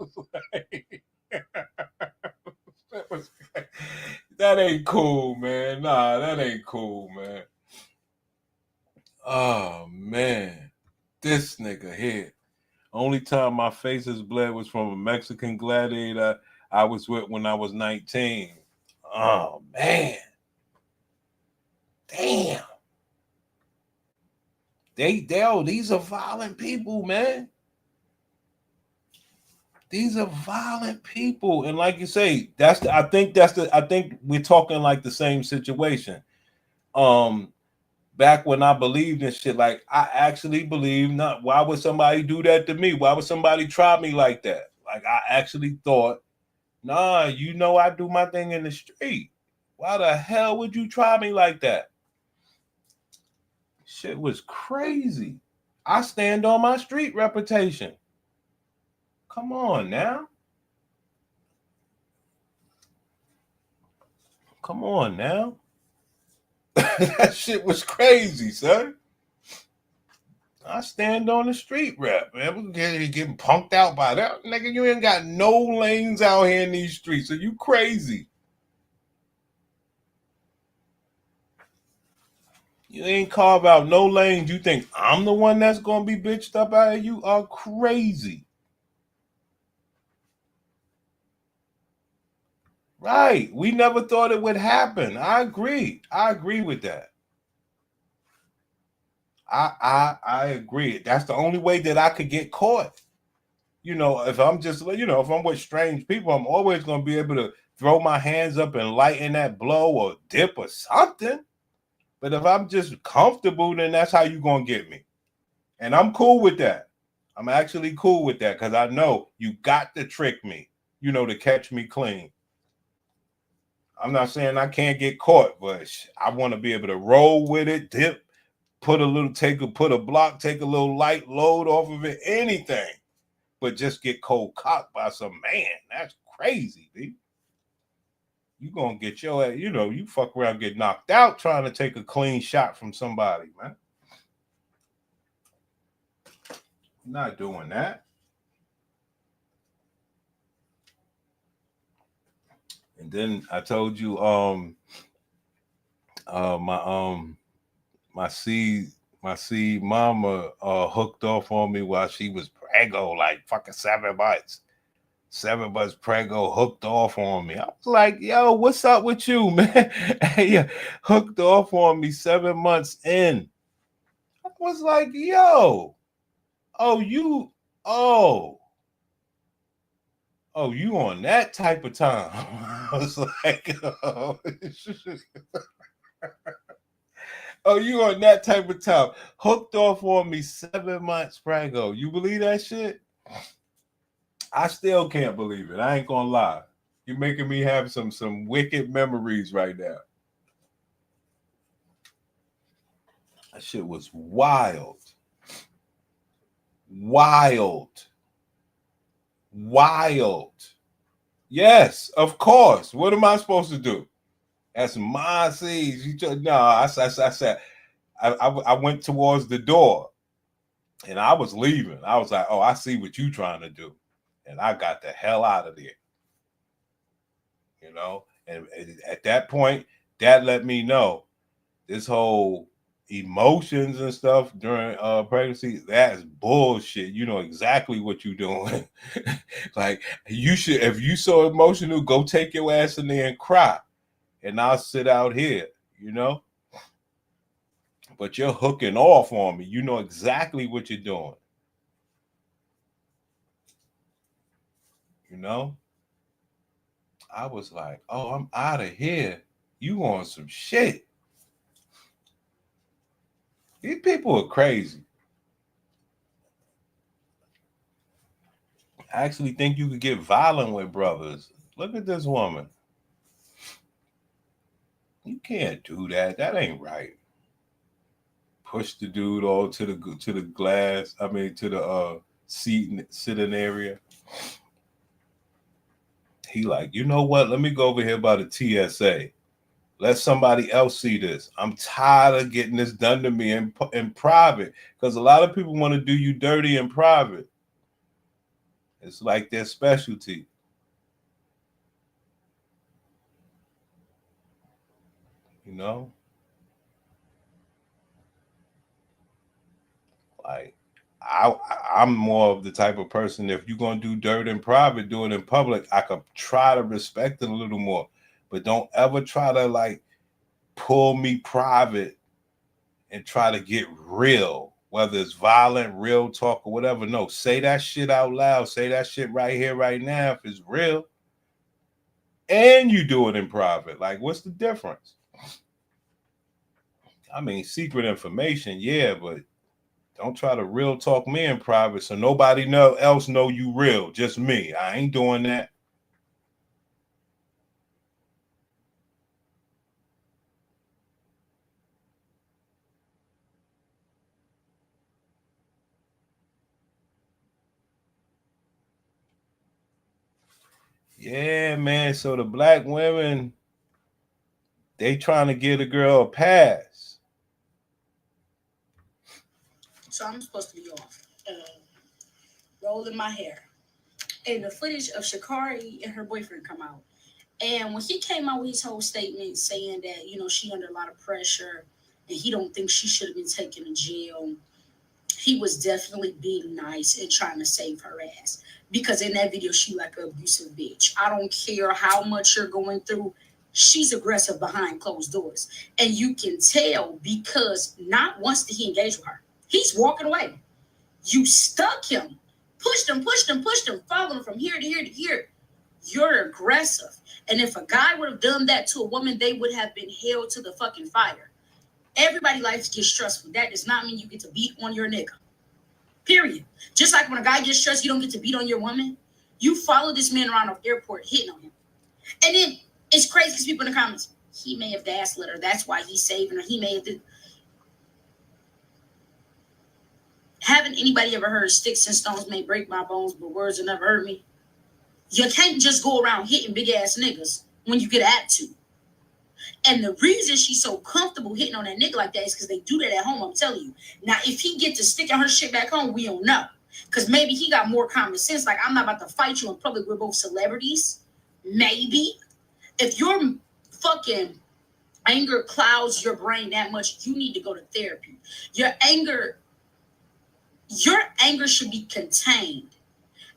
That ain't cool, man. Nah, that ain't cool, man. Oh man, this nigga here. Only time my face is bled was from a Mexican gladiator I was with when I was 19. Oh man. Damn. These are violent people, man. These are violent people. And like you say, I think we're talking like the same situation. Back when I believed in shit, like I actually believed, not why would somebody do that to me? Why would somebody try me like that? Like I actually thought, nah, I do my thing in the street. Why the hell would you try me like that? Shit was crazy. I stand on my street reputation. Come on now. Come on now. That shit was crazy, son. I stand on the street rap, man. We getting punked out by that. Nigga, you ain't got no lanes out here in these streets. Are you crazy? You ain't carve out no lanes. You think I'm the one that's going to be bitched up out here? You are crazy. Right. We never thought it would happen. I agree. I agree with that. I agree. That's the only way that I could get caught. You know, if I'm just, you know, if I'm with strange people, I'm always going to be able to throw my hands up and lighten that blow or dip or something. But if I'm just comfortable, then that's how you going to get me. And I'm cool with that. I'm actually cool with that because I know you got to trick me, you know, to catch me clean. I'm not saying I can't get caught, but I want to be able to roll with it, dip, put a block, take a little light load off of it, anything, but just get cold cocked by some man. That's crazy, dude. You gonna get your ass, you know, you fuck around, get knocked out trying to take a clean shot from somebody, man. I'm not doing that. And then I told you, my seed mama hooked off on me while she was preggo, like fucking 7 months. 7 months preggo, hooked off on me. I was like, yo, what's up with you, man? Yeah, hooked off on me 7 months in. I was like, yo, you on that type of time. I was like, you on that type of time. Hooked off on me 7 months preggo. You believe that shit? I still can't believe it. I ain't gonna lie. You're making me have some wicked memories right now. That shit was wild. Wild. Yes, of course. What am I supposed to do? That's my seeds. I said, I went towards the door and I was leaving. I was like, oh, I see what you trying to do. And I got the hell out of there. You know, and at that point, that let me know this whole emotions and stuff during pregnancy, that's bullshit. You know exactly what you're doing. Like, you should, if you so emotional, go take your ass in there and cry. And I'll sit out here, you know. But you're hooking off on me. You know exactly what you're doing. You know? I was like, oh, I'm out of here. You on some shit. These people are crazy. I actually think you could get violent with brothers. Look at this woman. You can't do that. That ain't right. Push the dude all to the glass. I mean, to the sitting area. He like, you know what? Let me go over here by the TSA. Let somebody else see this. I'm tired of getting this done to me in private, because a lot of people want to do you dirty in private. It's like their specialty. You know? Like, I'm more of the type of person, if you're going to do dirt in private, do it in public. I could try to respect it a little more, but don't ever try to like pull me private and try to get real, whether it's violent, real talk or whatever. No, say that shit out loud. Say that shit right here, right now, if it's real. And you do it in private. Like, what's the difference? I mean, secret information, yeah, but don't try to real talk me in private so nobody else know you real. Just me. I ain't doing that. Yeah, man. So the black women, they trying to give the girl a pass. So I'm supposed to be off, rolling my hair, and the footage of SHACCARi and her boyfriend come out. And when he came out with his whole statement saying that, she under a lot of pressure and he don't think she should have been taken to jail, he was definitely being nice and trying to save her ass. Because in that video, she like an abusive bitch. I don't care how much you're going through. She's aggressive behind closed doors. And you can tell because not once did he engage with her. He's walking away. You stuck him, pushed him, following him from here to here to here. You're aggressive. And if a guy would have done that to a woman, they would have been held to the fucking fire. Everybody's life gets stressful. That does not mean you get to beat on your nigga. Period. Just like when a guy gets stressed, you don't get to beat on your woman. You follow this man around the airport hitting on him. And then it's crazy because people in the comments, he may have gaslit her. That's why he's saving her. He may have did. Haven't anybody ever heard sticks and stones may break my bones, but words will never hurt me? You can't just go around hitting big ass niggas when you get an attitude. And the reason she's so comfortable hitting on that nigga like that is because they do that at home, I'm telling you. Now, if he gets to sticking her shit back home, we don't know. Because maybe he got more common sense. Like, I'm not about to fight you in public. We're both celebrities. Maybe. If your fucking anger clouds your brain that much, you need to go to therapy. Your anger should be contained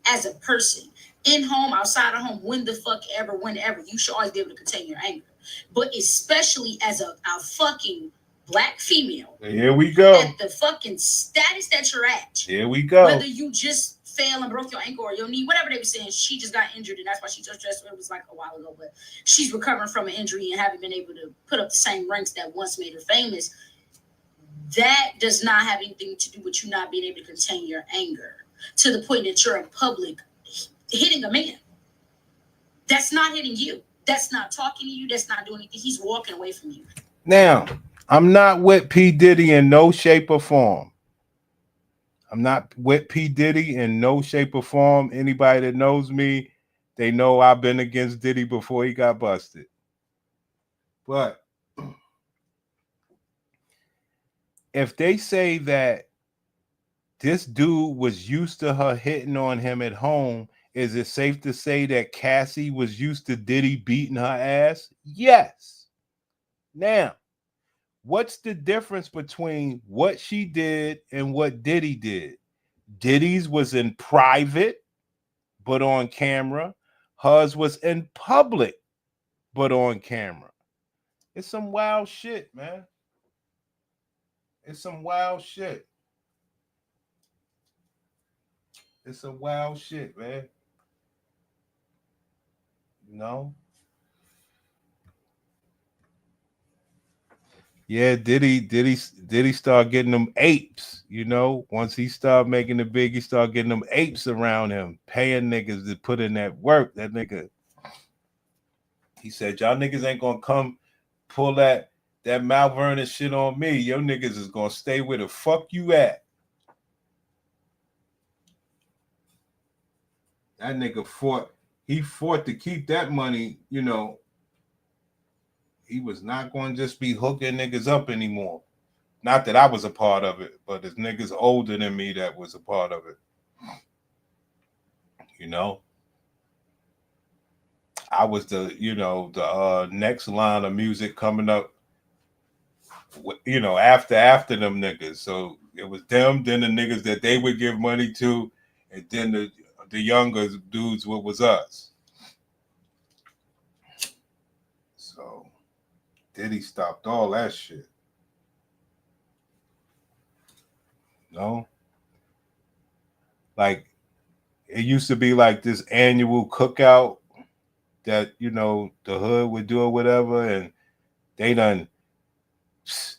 as a person. In home, outside of home, when the fuck ever, whenever. You should always be able to contain your anger. But especially as a fucking black female. Here we go. At the fucking status that you're at. Here we go. Whether you just fell and broke your ankle or your knee, whatever they were saying, she just got injured and that's why she just dressed. It was like a while ago, but she's recovering from an injury and haven't been able to put up the same ranks that once made her famous. That does not have anything to do with you not being able to contain your anger to the point that you're in public hitting a man. That's not hitting you. That's not talking to you. That's not doing anything. He's walking away from you. Now, I'm not with P. Diddy in no shape or form. I'm not with P. Diddy in no shape or form. Anybody that knows me, they know I've been against Diddy before he got busted. But if they say that this dude was used to her hitting on him at home, is it safe to say that Cassie was used to Diddy beating her ass? Yes. Now, what's the difference between what she did and what Diddy did? Diddy's was in private, but on camera. Hers was in public, but on camera. It's some wild shit, man. It's some wild shit. It's some wild shit, man. No. Yeah, Diddy start getting them apes, once he started making it big, he started getting them apes around him, paying niggas to put in that work. That nigga, he said, y'all niggas ain't gonna come pull that Mount Vernon shit on me. Your niggas is gonna stay where the fuck you at. That nigga fought to keep that money, He was not going to just be hooking niggas up anymore. Not that I was a part of it, but there's niggas older than me that was a part of it. I was the next line of music coming up, after them niggas. So it was them, then the niggas that they would give money to, and then the younger dudes, what was us. So Diddy stopped all that shit. Like, it used to be like this annual cookout that, the hood would do or whatever, and they done,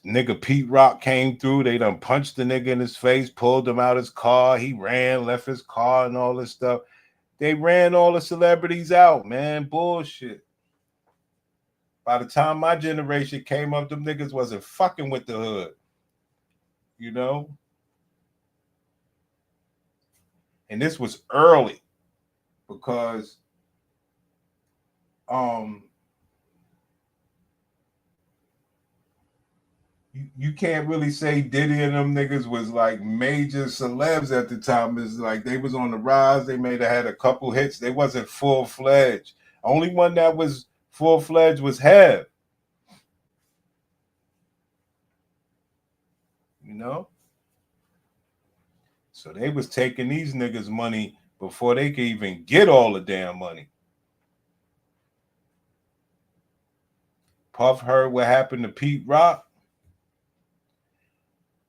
nigga Pete Rock came through, they done punched the nigga in his face, pulled him out his car, he ran, left his car and all this stuff. They ran all the celebrities out, man. Bullshit. By the time my generation came up, them niggas wasn't fucking with the hood. And this was early because you can't really say Diddy and them niggas was like major celebs at the time. It's like they was on the rise. They may have had a couple hits. They wasn't full fledged. Only one that was full fledged was Hev. You know? So they was taking these niggas money before they could even get all the damn money. Puff heard what happened to Pete Rock.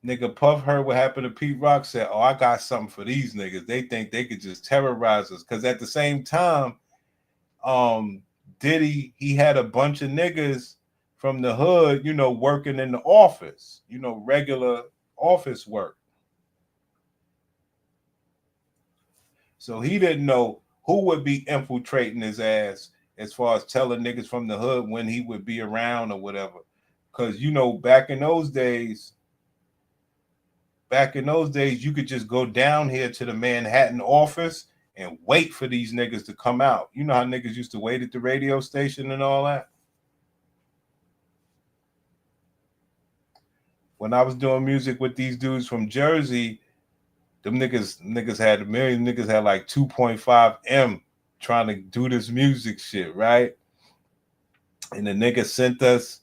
Nigga, Puff heard what happened to Pete Rock, said, oh, I got something for these niggas. They think they could just terrorize us. Because at the same time, Diddy, he had a bunch of niggas from the hood, you know, working in the office, you know, regular office work. So he didn't know who would be infiltrating his ass as far as telling niggas from the hood when he would be around or whatever. Because, you know, back in those days, you could just go down here to the Manhattan office and wait for these niggas to come out. You know how niggas used to wait at the radio station and all that? When I was doing music with these dudes from Jersey, them niggas had a million niggas had like 2.5 M trying to do this music shit, right? And the nigga sent us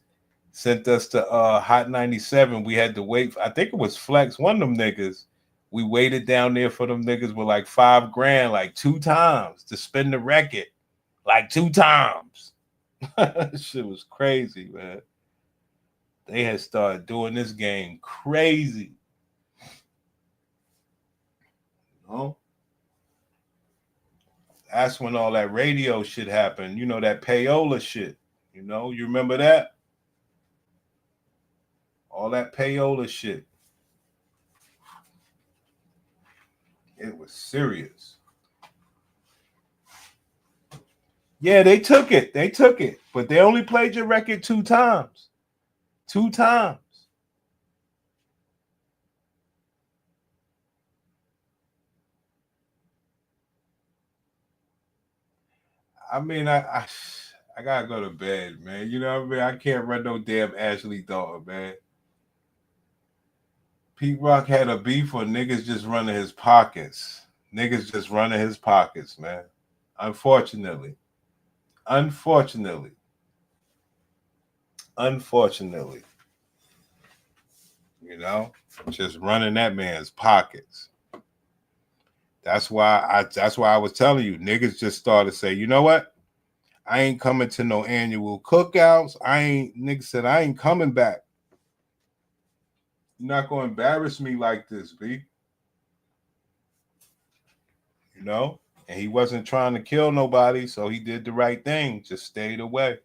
to Hot 97. We had to wait. I think it was Flex, one of them niggas. We waited down there for them niggas with like $5,000, like 2 times to spin the record, like 2 times. Shit was crazy, man. They had started doing this game crazy. You know? That's when all that radio shit happened. You know, that payola shit. You know, you remember that? All that payola shit. It was serious. Yeah, they took it. But they only played your record 2 times. 2 times. I mean, I gotta go to bed, man. You know what I mean? I can't run no damn Ashley dog, man. Pete Rock had a beef or niggas just running his pockets. Niggas just running his pockets, man. Unfortunately. You know, just running that man's pockets. That's why I was telling you, niggas just started to say, you know what? I ain't coming to no annual cookouts. Niggas said, I ain't coming back. You're not going to embarrass me like this, B. You know? And he wasn't trying to kill nobody, so he did the right thing. Just stayed away.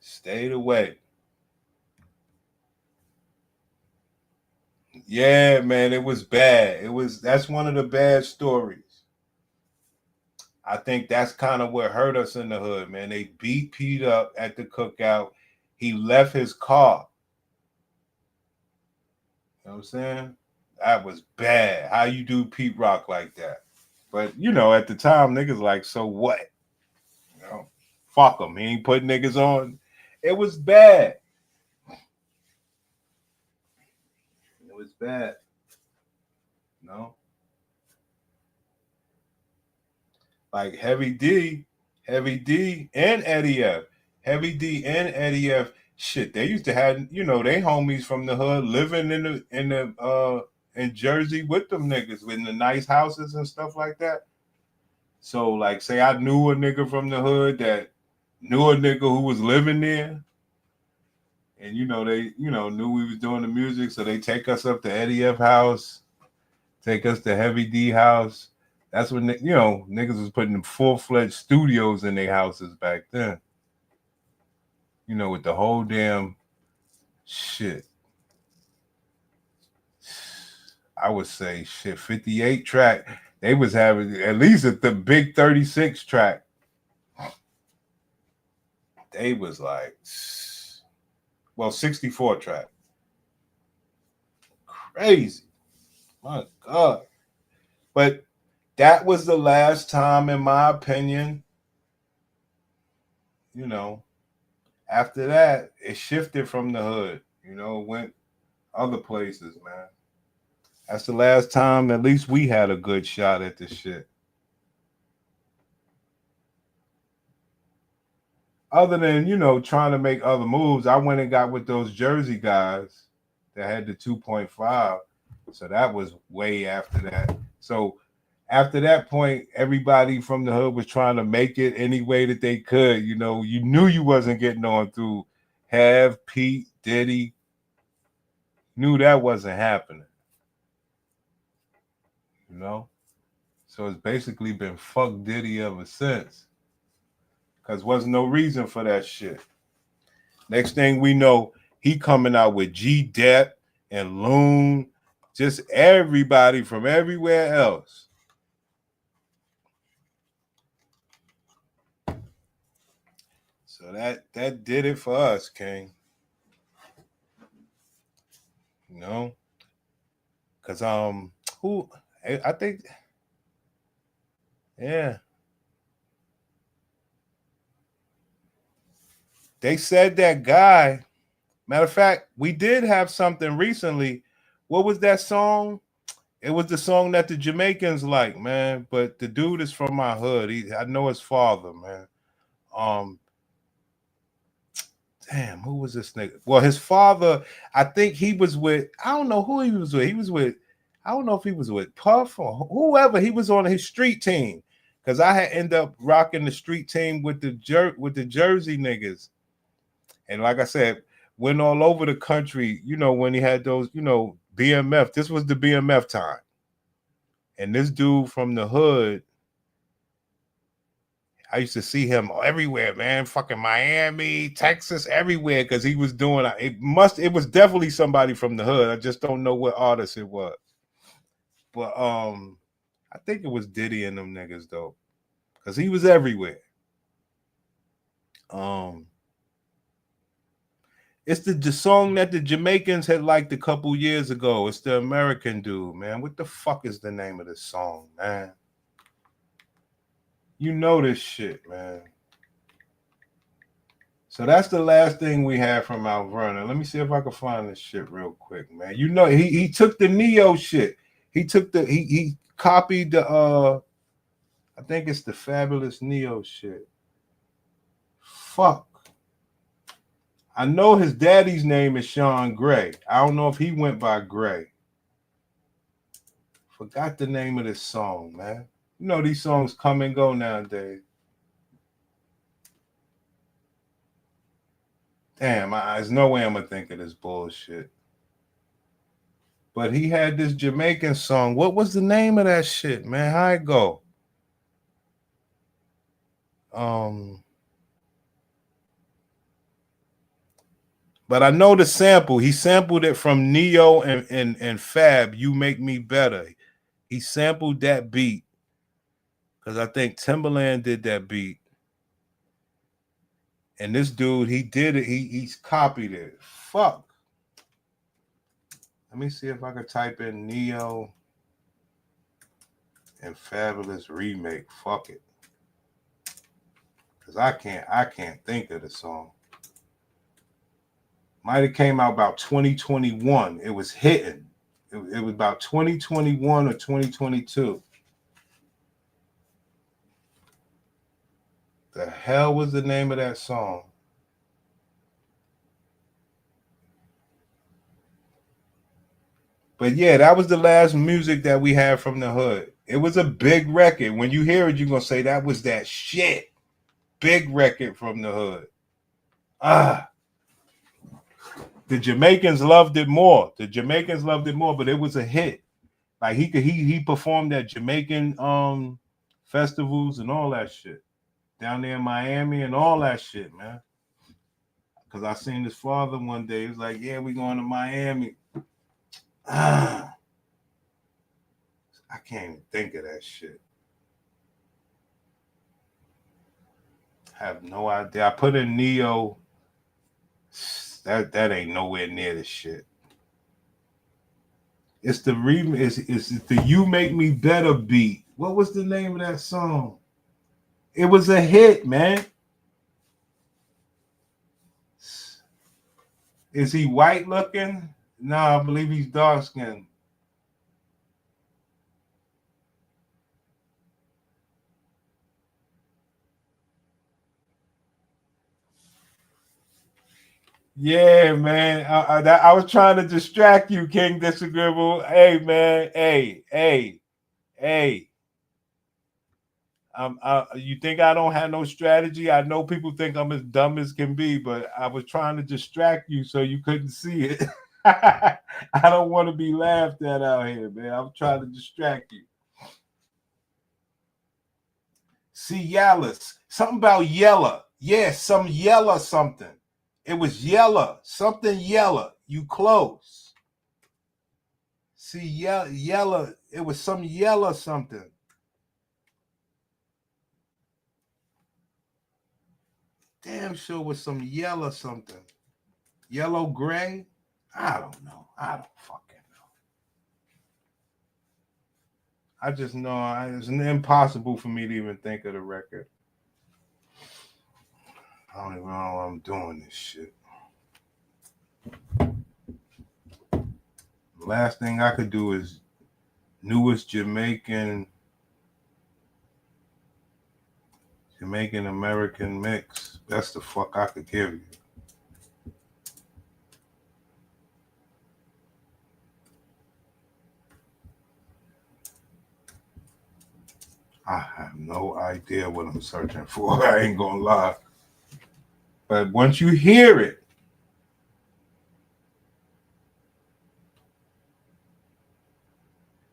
Stayed away. Yeah, man, it was bad. That's one of the bad stories. I think that's kind of what hurt us in the hood, man. They beat Pete up at the cookout. He left his car. You know what I'm saying? That was bad. How you do Pete Rock like that? But, you know, at the time, niggas like, so what? You know, fuck him. He ain't put niggas on. It was bad. It was bad. No. Like Heavy D and Eddie F. Heavy D and Eddie F. Shit, they used to have, you know, they homies from the hood living in Jersey with them niggas in the nice houses and stuff like that. So, like, say I knew a nigga from the hood that knew a nigga who was living there, and you know they, you know, knew we was doing the music, so they take us up to Eddie F house, take us to Heavy D house. That's when, you know, niggas was putting full-fledged studios in their houses back then. You know, with the whole damn shit. I would say shit, 58 track. They was having at least at the big 36 track. They was like, well, 64 track. Crazy. My God. But that was the last time, in my opinion, you know, after that, it shifted from the hood. You know, went other places, man. That's the last time at least we had a good shot at this shit. Other than, you know, trying to make other moves, I went and got with those Jersey guys that had the 2.5. So that was way after that. So after that point, everybody from the hood was trying to make it any way that they could. You know, you knew you wasn't getting on through Have, Pete, Diddy. Knew that wasn't happening. You know? So it's basically been fuck Diddy ever since. Because wasn't no reason for that shit. Next thing we know, he coming out with G Dep and Loon, just everybody from everywhere else. So that did it for us, King. You know? Cause who I think, yeah. They said that guy. Matter of fact, we did have something recently. What was that song? It was the song that the Jamaicans like, man. But the dude is from my hood. I know his father, man. Damn, who was this nigga? Well, his father, I think he was with, I don't know who he was with. He was with, I don't know if he was with Puff or whoever. He was on his street team. Because I had ended up rocking the street team with the Jersey niggas. And like I said, went all over the country, you know, when he had those, you know, BMF. This was the BMF time. And this dude from the hood, I used to see him everywhere, man. Fucking Miami, Texas, everywhere, because he was doing it was definitely somebody from the hood. I just don't know what artist it was. But I think it was Diddy and them niggas though. Because he was everywhere. It's the song that the Jamaicans had liked a couple years ago. It's the American dude, man. What the fuck is the name of this song, man? You know this shit, man. So that's the last thing we had from Mount Vernon. Let me see if I can find this shit real quick, man. You know, he took the Neo shit. He took the he copied the I think it's the Fabulous Neo shit. Fuck. I know his daddy's name is Sean Gray. I don't know if he went by Gray. Forgot the name of this song, man. You know these songs come and go nowadays. Damn, there's no way I'm going to think of this bullshit. But he had this Jamaican song. What was the name of that shit, man? How it go? But I know the sample. He sampled it from Neo and Fab, You Make Me Better. He sampled that beat. Because I think Timberland did that beat. And this dude, he did it. He's copied it. Fuck. Let me see if I can type in Neo and Fabulous remake. Fuck it. Because I can't think of the song. Might have came out about 2021. It was hitting. It was about 2021 or 2022. The hell was the name of that song? But yeah, that was the last music that we had from the hood. It was a big record. When you hear it, you're going to say that was that shit. Big record from the hood. The Jamaicans loved it more. But it was a hit. Like he performed at Jamaican festivals and all that shit. Down there in Miami and all that shit, man. Because I seen his father one day. He was like, yeah, we going to Miami. I can't even think of that shit. I have no idea. I put in Neo. That ain't nowhere near the shit. It's the it's the You Make Me Better beat. What was the name of that song? It was a hit, man. Is he white looking? No, I believe he's dark skinned. Yeah, man. I was trying to distract you, King Disagreeable. Hey, man. Hey. You think I don't have no strategy? I know people think I'm as dumb as can be, but I was trying to distract you so you couldn't see it. I don't want to be laughed at out here, man. I'm trying to distract you. See, Yalis. Something about yellow. Yeah, some yellow something. It was yellow. Something yellow. You close. See, yellow. It was some yellow something. Damn sure it was some yellow something. Yellow gray? I don't know. I don't fucking know. I just know it's impossible for me to even think of the record. I don't even know why I'm doing this shit. The last thing I could do is newest Jamaican American mix. That's the fuck I could give you. I have no idea what I'm searching for. I ain't gonna lie. But once you hear it,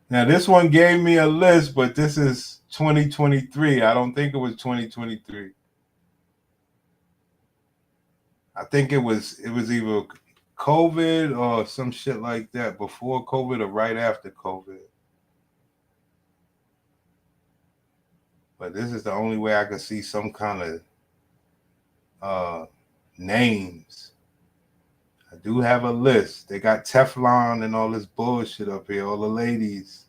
now this one gave me a list, but this is 2023. I don't think it was 2023. I think it was either COVID or some shit like that, before COVID or right after COVID. But this is the only way I could see some kind of names. I do have a list. They got Teflon and all this bullshit up here, all the ladies.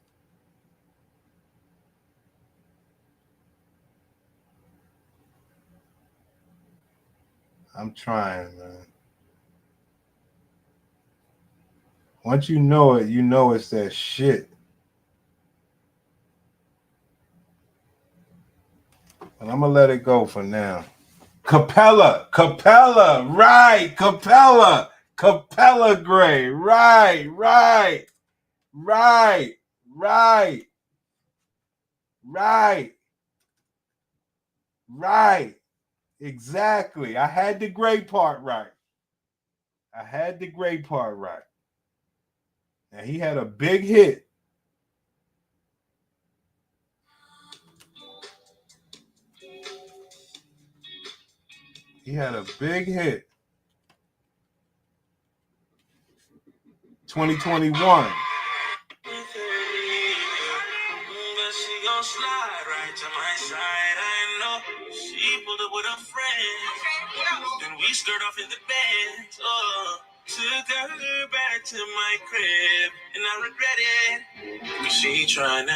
I'm trying, man. Once you know it, you know it's that shit. And I'm gonna let it go for now. Capella, right, Capella Gray, right. Exactly. I had the gray part right. Now he had a big hit. He had a big hit. 2021. Slide right to my side. I know she pulled up with a friend. Then we skirt off in the bed. Took her back to my crib, and I regret it. Cause she trying to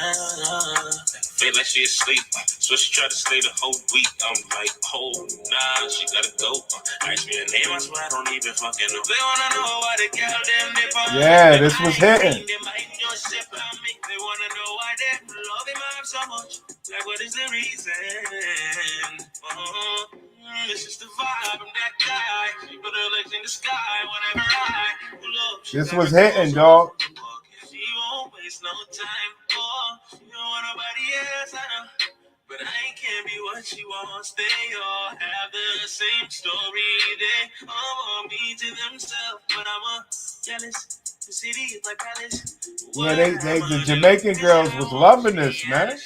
feel like she asleep. So she tried to stay the whole week. I'm like, oh, nah, she gotta go. Ask me her name, I swear I don't even fucking know. They wanna know why the girl them nip on. Yeah, this was hitting. They wanna know why they love him up so much. Like, what is the reason? It's just the vibe of that guy. She put her legs in the sky whenever I pull up. This was hitting, dog. She won't waste no time. She don't want nobody else, I know. But I can't be what she wants. They all have the same story. They all want me to themselves, but I'm jealous. The city is my palace. Yeah, the Jamaican girls was loving this, man.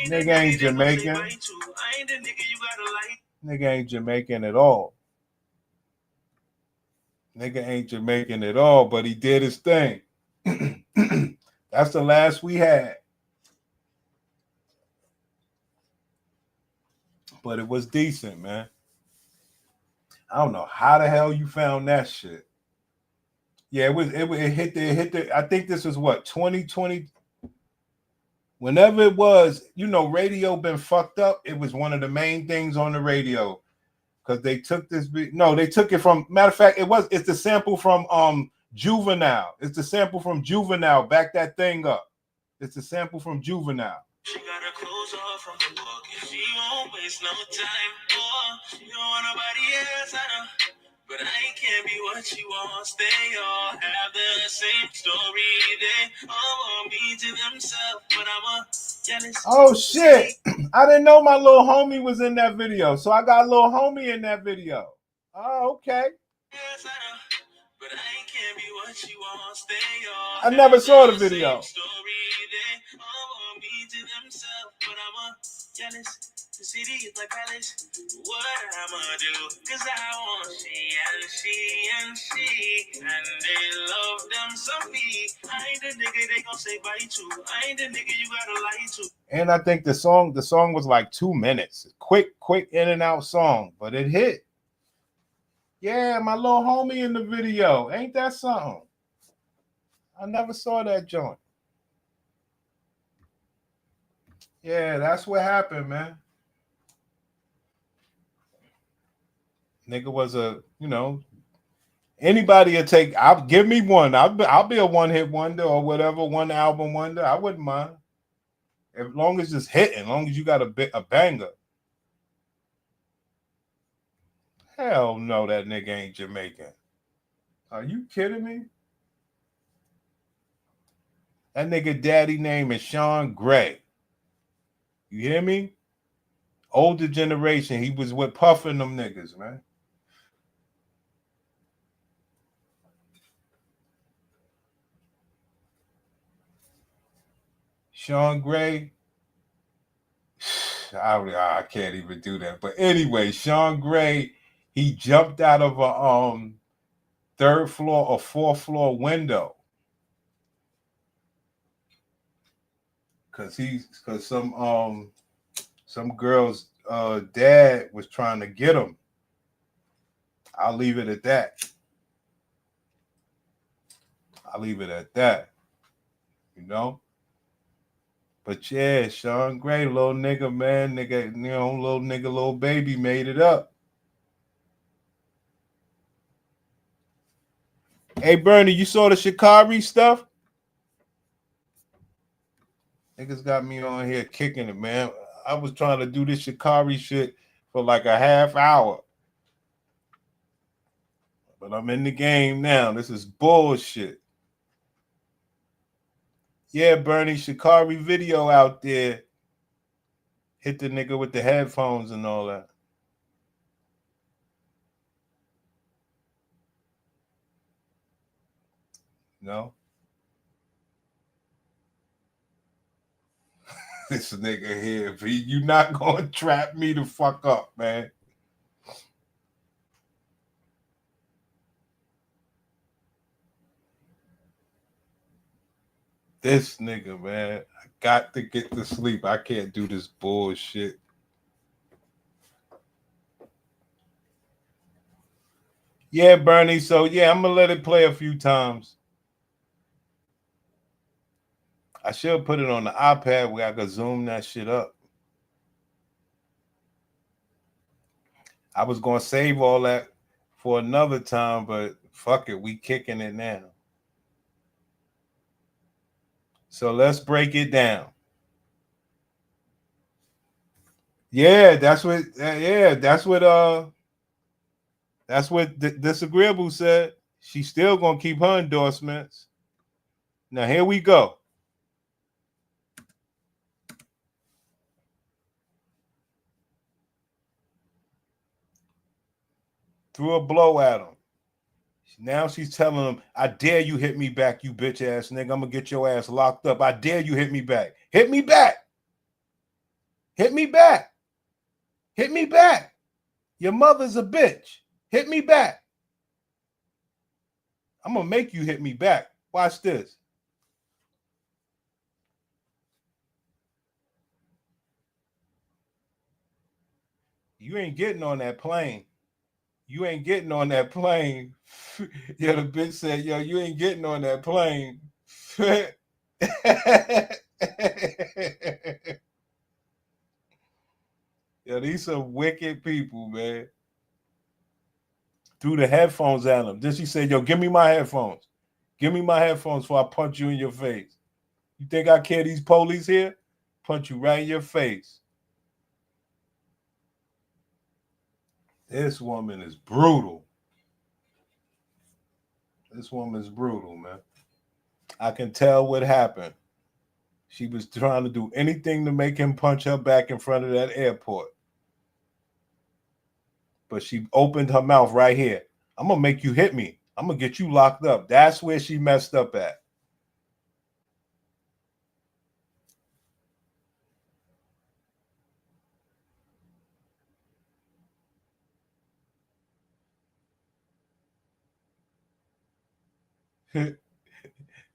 Nigga ain't Jamaican. Nigga ain't Jamaican at all. But he did his thing. That's the last we had. But it was decent, man. I don't know how the hell you found that shit. Yeah, it hit the I think this was what, 2020. Whenever it was, radio been fucked up. It was one of the main things on the radio. because they took this. No, they took it from. Matter of fact, it's the sample from Juvenile. It's the sample from Juvenile. Back that thing up. It's the sample from Juvenile. She got her clothes off from the book and she won't waste no time. Oh, you don't want nobody else, I know. But I can't be what she wants. They all have the same story. They all want me to themselves, but I'm a jealous. Oh shit! I didn't know my little homie was in that video, so I got a little homie in that video. Oh, okay. Yes, I know. But I can't be what she wants. They all I never saw the video. story. They all want me to themselves, but I'm a jealous. The city is my palace. What I'ma do? Cause I want she and she. And they love them some me. I ain't the nigga they gon' say bye to. I ain't the nigga you gotta lie to. And I think the song was like 2 minutes. Quick in and out song, but it hit. Yeah, my little homie in the video. Ain't that something? I never saw that joint. Yeah, that's what happened, man. Nigga was anybody will take. I'll give me one. I'll be a one-hit wonder or whatever, one album wonder. I wouldn't mind. As long as it's hitting, as long as you got a banger. Hell no, that nigga ain't Jamaican. Are you kidding me? That nigga daddy name is Sean Gray. You hear me? Older generation. He was with Puff and them niggas, man. Sean Gray. I can't even do that. But anyway, Sean Gray, he jumped out of a 3rd floor or 4th floor window. Cause some girl's dad was trying to get him. I'll leave it at that. You know? But yeah, Sean Gray, little nigga, man, little baby made it up. Hey Bernie, you saw the SHACCARi stuff? Niggas got me on here kicking it, man. I was trying to do this SHACCARi shit for like a half hour. But I'm in the game now. This is bullshit. Yeah, Bernie, SHACCARi video out there. Hit the nigga with the headphones and all that. No? This nigga here, B, you not gonna trap me the fuck up, man. This nigga, man, I got to get to sleep. I can't do this bullshit. Yeah, Bernie. So yeah, I'm gonna let it play a few times. I should put it on the iPad where I could zoom that shit up. I was gonna save all that for another time, but fuck it, we kicking it now. So let's break it down. Yeah, that's what Disagreeable said. She's still gonna keep her endorsements. Now here we go. Threw a blow at him. Now she's telling him, I dare you hit me back, you bitch ass nigga. I'm gonna get your ass locked up. I dare you hit me back. Hit me back. Hit me back. Hit me back. Your mother's a bitch. Hit me back. I'm gonna make you hit me back. Watch this. You ain't getting on that plane. You ain't getting on that plane. Yeah, the bitch said, yo, you ain't getting on that plane. Yo, these some wicked people, man. threw the headphones at him. Then she said, yo, give me my headphones. Give me my headphones before I punch you in your face. You think I care these police here? Punch you right in your face. This woman is brutal. This woman is brutal, man. I can tell what happened. She was trying to do anything to make him punch her back in front of that airport. But she opened her mouth right here. I'm going to make you hit me. I'm going to get you locked up. That's where she messed up at.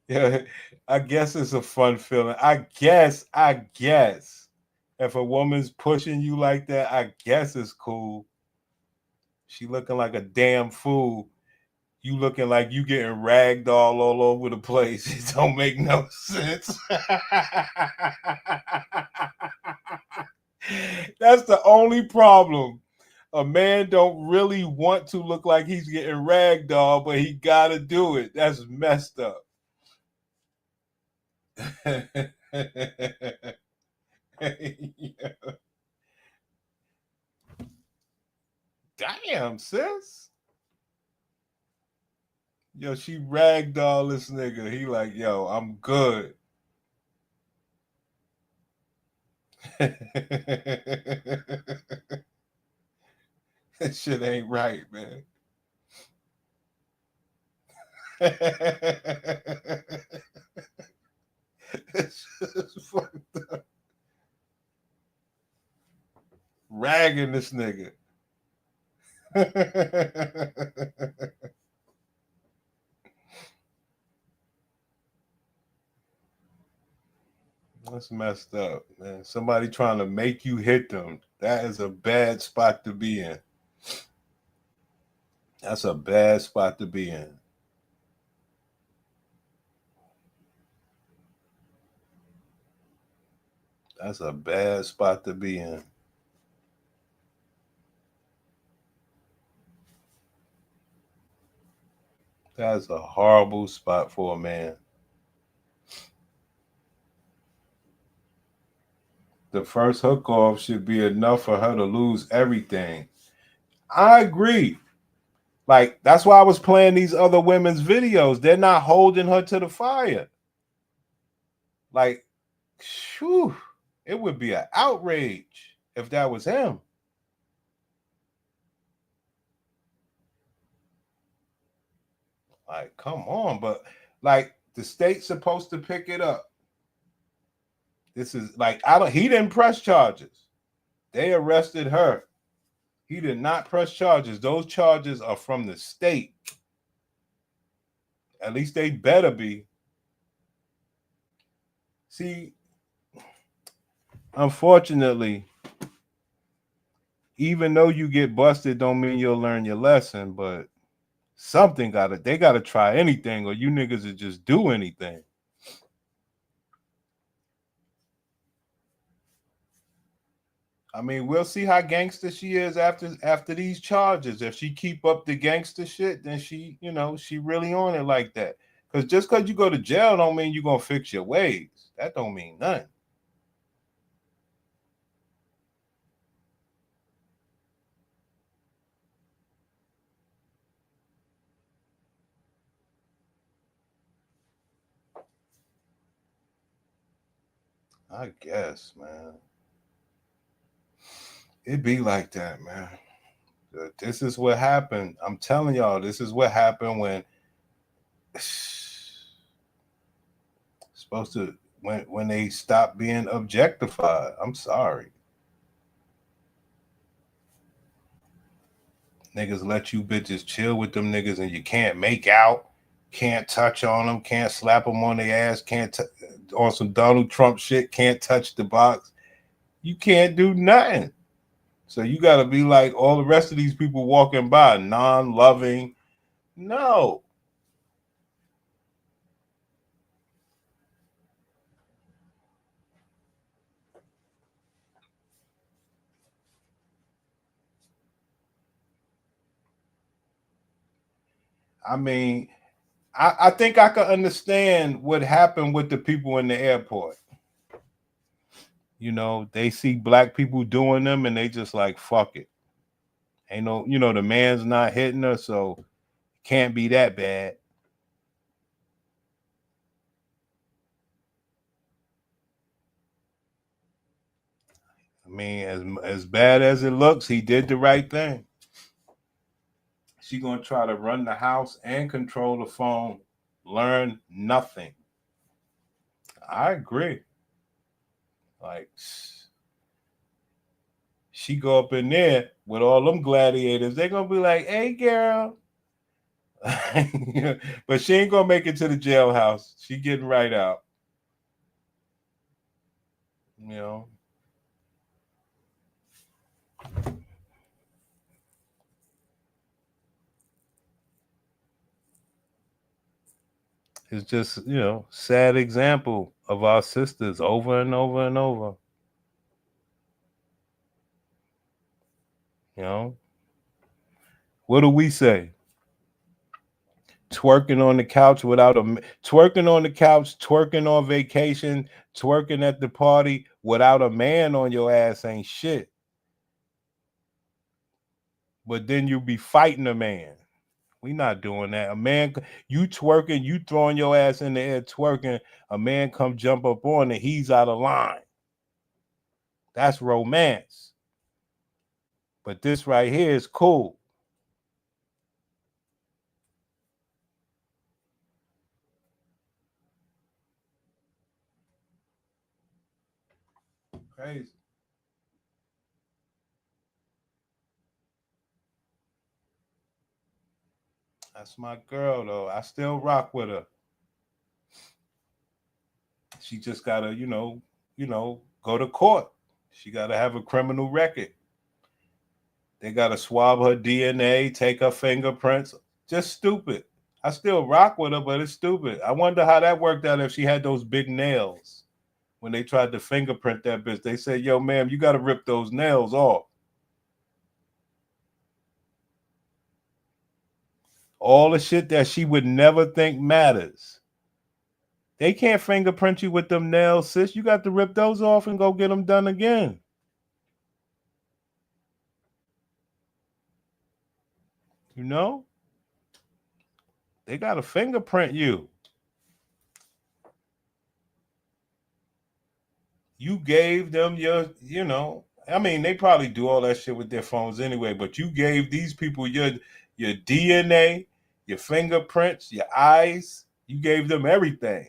Yeah, I guess it's a fun feeling. I guess. If a woman's pushing you like that, I guess it's cool. She looking like a damn fool. You looking like you getting ragged all over the place. It don't make no sense. That's the only problem. A man don't really want to look like he's getting ragdoll, but he gotta do it. That's messed up. Damn, sis. Yo, she ragdoll this nigga. He like, yo, I'm good. That shit ain't right, man. It's just fucked up. Ragging this nigga. That's messed up, man. Somebody trying to make you hit them. That is a bad spot to be in. That's a bad spot to be in. That's a bad spot to be in. That's a horrible spot for a man. The first hook off should be enough for her to lose everything. I agree. Like, that's why I was playing these other women's videos. They're not holding her to the fire. Like, whew, it would be an outrage if that was him. Like, come on. But, like, the state's supposed to pick it up. This is, like, he didn't press charges. They arrested her. He did not press charges. Those charges are from the state. At least they better be. See, unfortunately, even though you get busted, don't mean you'll learn your lesson, but they gotta try anything, or you niggas will just do anything. I mean, we'll see how gangster she is after these charges. If she keep up the gangster shit, then she really on it like that. Because just because you go to jail don't mean you're gonna fix your ways. That don't mean nothing. I guess, man. It be like that, man. This is what happened. I'm telling y'all, this is what happened when supposed to when they stop being objectified. I'm sorry. Niggas let you bitches chill with them niggas and you can't make out, can't touch on them, can't slap them on their ass, can't on some Donald Trump shit, can't touch the box. You can't do nothing. So you got to be like all the rest of these people walking by, non-loving. No. I mean, I think I can understand what happened with the people in the airport. You know, they see black people doing them and they just like, fuck it. Ain't no, you know, the man's not hitting her, so can't be that bad. I mean, as bad as it looks, he did the right thing. She gonna try to run the house and control the phone, learn nothing. I agree. Like, she go up in there with all them gladiators, they gonna be like, "Hey, girl," but she ain't gonna make it to the jailhouse. She getting right out. You know. It's just, you know, sad example of our sisters over and over and over. You know, what do we say? Twerking on the couch without a twerking on the couch, twerking on vacation, twerking at the party without a man on your ass ain't shit. But then you be fighting a man. We not doing that. A man, you twerking, you throwing your ass in the air twerking, a man come jump up on it, he's out of line. That's romance. But this right here is cool. Crazy. That's my girl though. I still rock with her. She just gotta, go to court. She gotta have a criminal record. They gotta swab her DNA, take her fingerprints. Just stupid. I still rock with her, but it's stupid. I wonder how that worked out if she had those big nails. When they tried to fingerprint that bitch, they said, "Yo, ma'am, you gotta rip those nails off." All the shit that she would never think matters. They can't fingerprint you with them nails, sis. You got to rip those off and go get them done again. You know? They got to fingerprint you. You gave them your, I mean, they probably do all that shit with their phones anyway, but you gave these people your DNA, your fingerprints, your eyes. You gave them everything.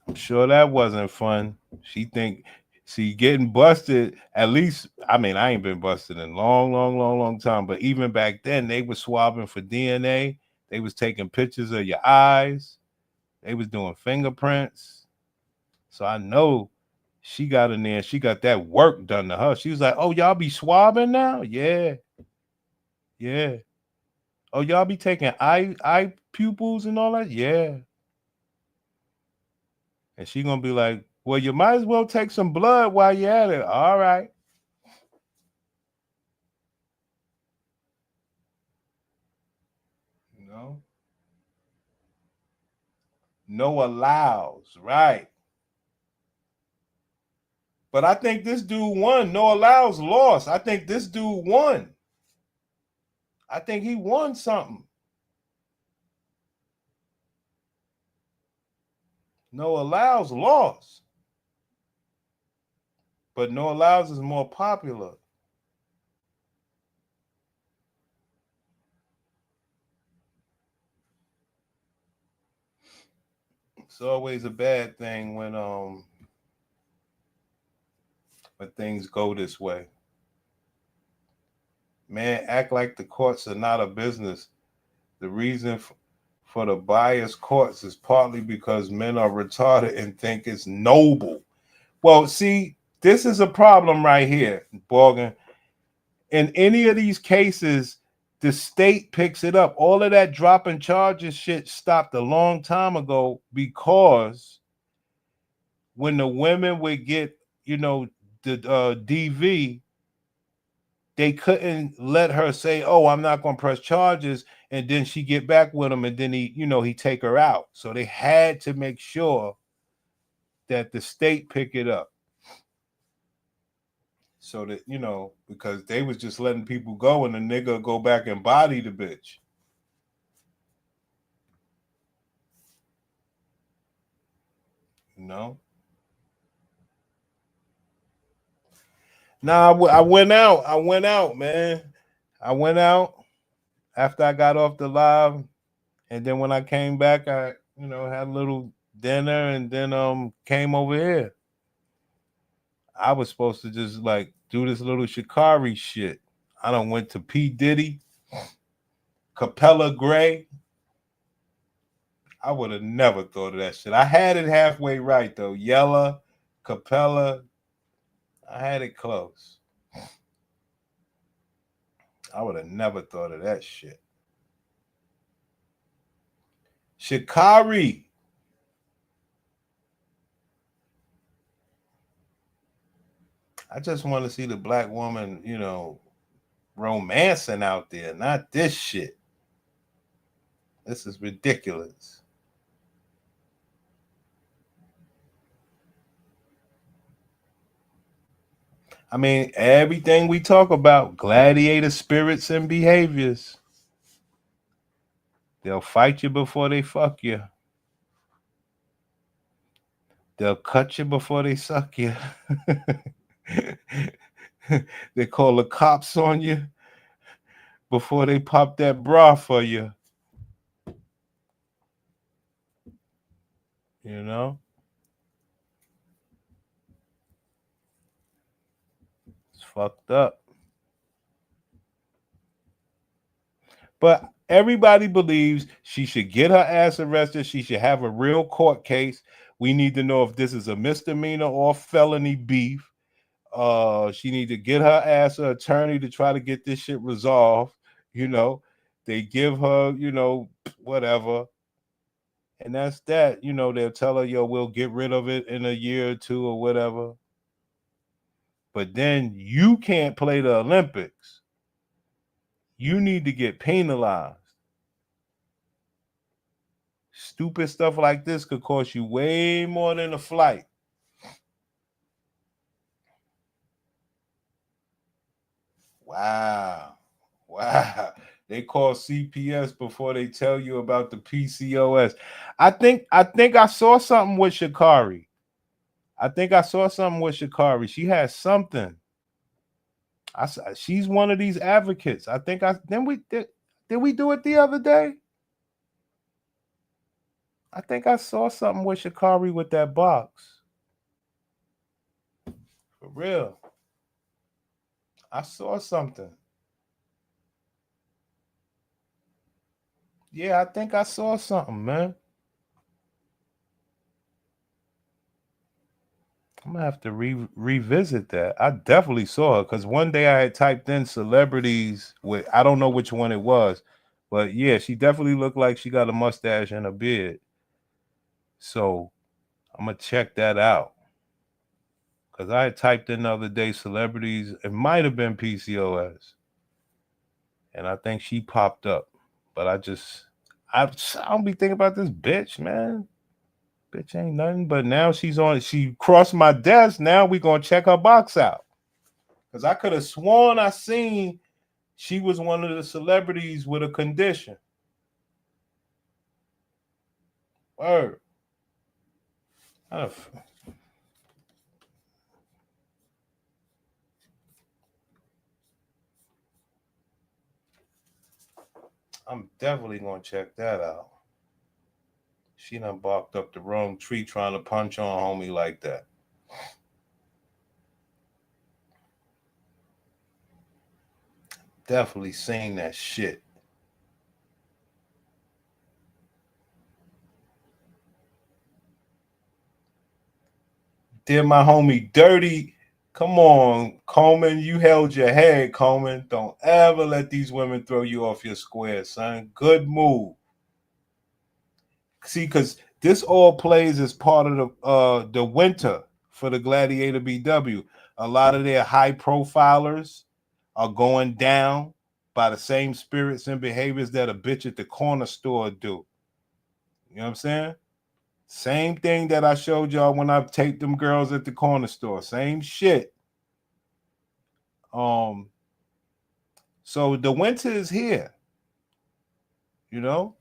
I'm sure that wasn't fun. See, getting busted, at least, I mean, I ain't been busted in a long time, but even back then, they was swabbing for DNA. They was taking pictures of your eyes. They was doing fingerprints. So I know she got in there. She got that work done to her. She was like, "Oh, y'all be swabbing now? Yeah. Yeah. Oh, y'all be taking eye pupils and all that? Yeah." And she gonna be like, "Well, you might as well take some blood while you're at it." All right. You know? No allows, right? But I think this dude won. No allows lost. I think this dude won. I think he won something. No allows lost. But no allows is more popular. It's always a bad thing when things go this way. Man, act like the courts are not a business. The reason for the biased courts is partly because men are retarded and think it's noble. Well, see, this is a problem right here, Morgan. In any of these cases, the state picks it up. All of that dropping charges shit stopped a long time ago because when the women would get, you know, the DV, they couldn't let her say, "Oh, I'm not going to press charges," and then she get back with him, and then he take her out. So they had to make sure that the state pick it up, so that because they was just letting people go, and the nigga go back and body the bitch. Nah, I went out, man. I went out after I got off the live, and then when I came back, I had a little dinner, and then came over here. I was supposed to just like do this little SHACCARi shit. I done went to P. Diddy, Capella Gray. I would have never thought of that shit. I had it halfway right though. Yella, Capella, I had it close. I would have never thought of that shit. SHACCARi. I just want to see the black woman, romancing out there, not this shit. This is ridiculous. I mean, everything we talk about, gladiator spirits and behaviors. They'll fight you before they fuck you. They'll cut you before they suck you. They call the cops on you before they pop that bra for you. You know? It's fucked up. But everybody believes she should get her ass arrested. She should have a real court case. We need to know if this is a misdemeanor or felony beef. She need to get her ass an attorney to try to get this shit resolved. They give her, whatever. And that's that. They'll tell her, yo, we'll get rid of it in a year or two or whatever. But then you can't play the Olympics. You need to get penalized. Stupid stuff like this could cost you way more than a flight. Wow. They call CPS before they tell you about the PCOS. I think I saw something with SHACCARi. She has something. She's one of these advocates. Did we do it the other day? I think I saw something with SHACCARi with that box. For real. I saw something. Yeah, I think I saw something, man. I'm gonna have to revisit that. I definitely saw her because one day I had typed in celebrities with, I don't know which one it was, but yeah, she definitely looked like she got a mustache and a beard. So I'm gonna check that out because I had typed in the other day celebrities. It might have been PCOS, and I think she popped up. But I don't be thinking about this bitch, man. Bitch ain't nothing. But now she crossed my desk. Now we gonna check her box out. Because I could have sworn I seen she was one of the celebrities with a condition. Word. I'm definitely gonna check that out. She done barked up the wrong tree trying to punch on homie like that. Definitely seen that shit. Did my homie dirty. Come on, Coleman. You held your head, Coleman. Don't ever let these women throw you off your square, son. Good move. See, because this all plays as part of the winter for the Gladiator BW. A lot of their high profilers are going down by the same spirits and behaviors that a bitch at the corner store do. You know what I'm saying? Same thing that I showed y'all when I taped them girls at the corner store. Same shit. So the winter is here. You know?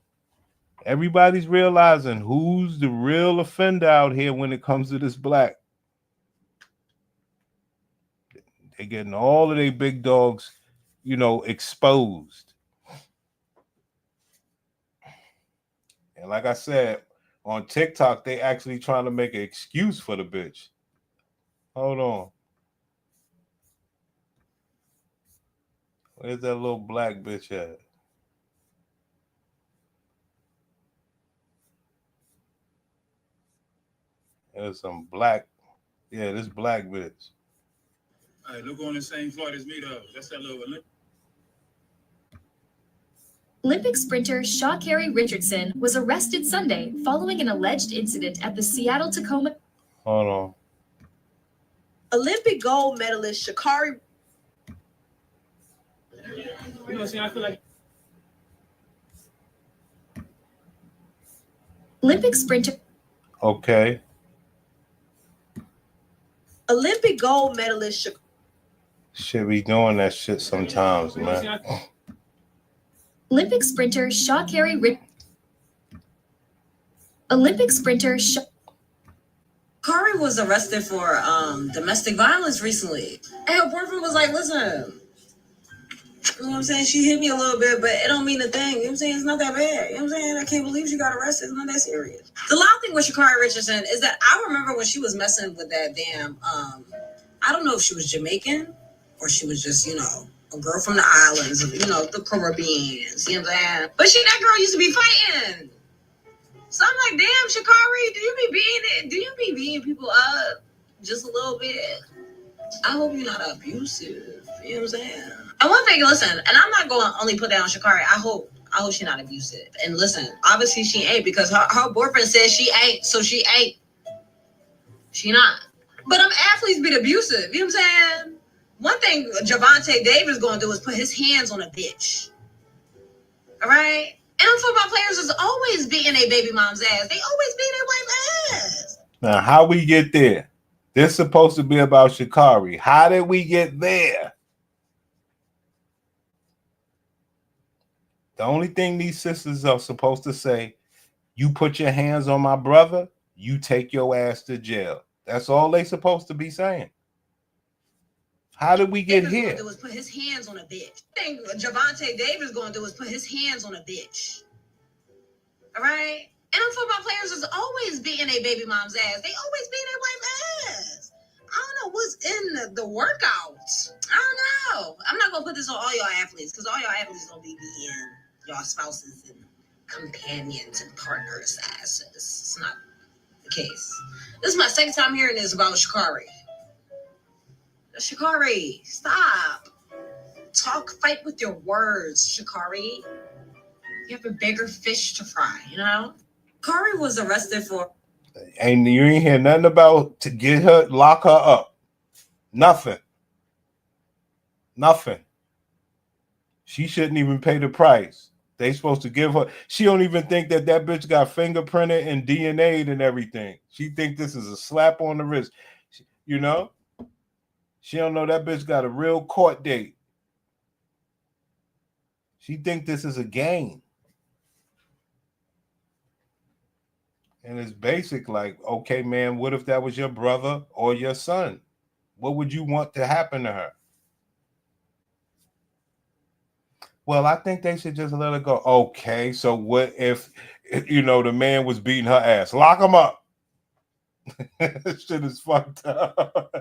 Everybody's realizing who's the real offender out here when it comes to this black. They're getting all of their big dogs, exposed. And like I said, on TikTok, they actually trying to make an excuse for the bitch. Hold on. Where's that little black bitch at? There's some black. Yeah, this black bitch. Hey, look on the same flight as me though. That's that little Olympic sprinter SHACCARi Richardson was arrested Sunday following an alleged incident at the Seattle-Tacoma. Hold on. Olympic gold medalist SHACCARi. I feel like Olympic sprinter. Okay. Olympic gold medalist Should be doing that shit sometimes, man. Olympic sprinter SHACCARi Olympic sprinter Kari was arrested for domestic violence recently. And her boyfriend was like, listen, you know what I'm saying? She hit me a little bit, but it don't mean a thing. You know what I'm saying? It's not that bad. You know what I'm saying? I can't believe she got arrested. It's not that serious. The loud thing with SHACCARi Richardson is that I remember when she was messing with that damn, I don't know if she was Jamaican or she was just, a girl from the islands, the Caribbeans, you know what I'm saying? But that girl used to be fighting. So I'm like, damn, SHACCARi, do you be beating people up just a little bit? I hope you're not abusive. You know what I'm saying? And one thing, listen, and I'm not going to only put that on SHACCARi. I hope she's not abusive. And listen, obviously she ain't because her boyfriend says she ain't, so she ain't. She not. But them athletes be abusive. You know what I'm saying? One thing Javante Davis going to do is put his hands on a bitch. All right? And them football players is always beating their baby mom's ass. They always beat their wife's ass. Now, how we get there? This is supposed to be about SHACCARi. How did we get there? The only thing these sisters are supposed to say, you put your hands on my brother, you take your ass to jail. That's all they supposed to be saying. How did we get here? Going to do is put his hands on a bitch. The thing Javante Davis going to do is put his hands on a bitch. All right? And them football players is always beating their baby mom's ass. They always beat their wife's ass. I don't know what's in the workouts. I don't know. I'm not going to put this on all y'all athletes because all y'all athletes going to be beating y'all spouses and companions and partners' asses. It's not the case. This is my second time hearing this about SHACCARi. SHACCARi, stop. Fight with your words, SHACCARi. You have a bigger fish to fry, Kari was arrested for. And you ain't hear nothing about to get her, lock her up. Nothing. She shouldn't even pay the price. They supposed to give her. She don't even think that bitch got fingerprinted and DNA'd and everything. She think this is a slap on the wrist. She don't know that bitch got a real court date. She think this is a game. And it's basic like, okay, man, what if that was your brother or your son? What would you want to happen to her? Well, I think they should just let her go. Okay, so what if, the man was beating her ass? Lock him up. This shit is fucked up.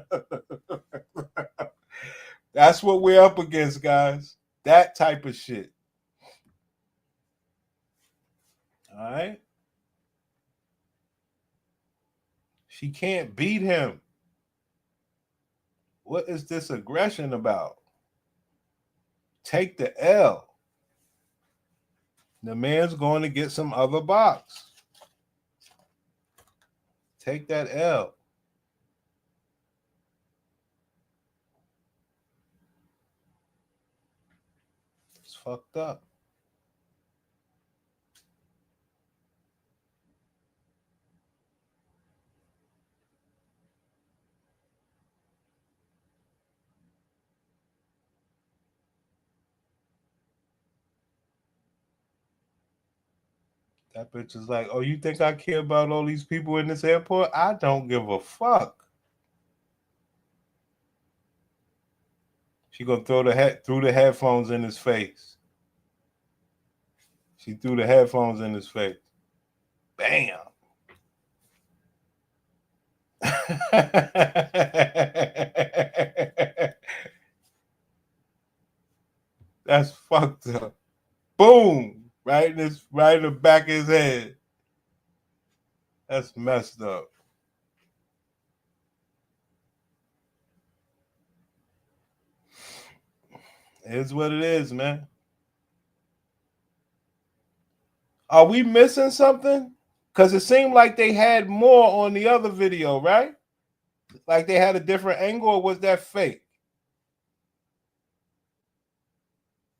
That's what we're up against, guys. That type of shit. All right? She can't beat him. What is this aggression about? Take the L. The man's going to get some other box. Take that L. It's fucked up. That bitch is like, oh, you think I care about all these people in this airport? I don't give a fuck. She gonna throw the headphones in his face. She threw the headphones in his face. Bam. That's fucked up. Boom. Right in the back of his head. That's messed up. It is what it is, man. Are we missing something? Because it seemed like they had more on the other video, right? Like they had a different angle, or was that fake?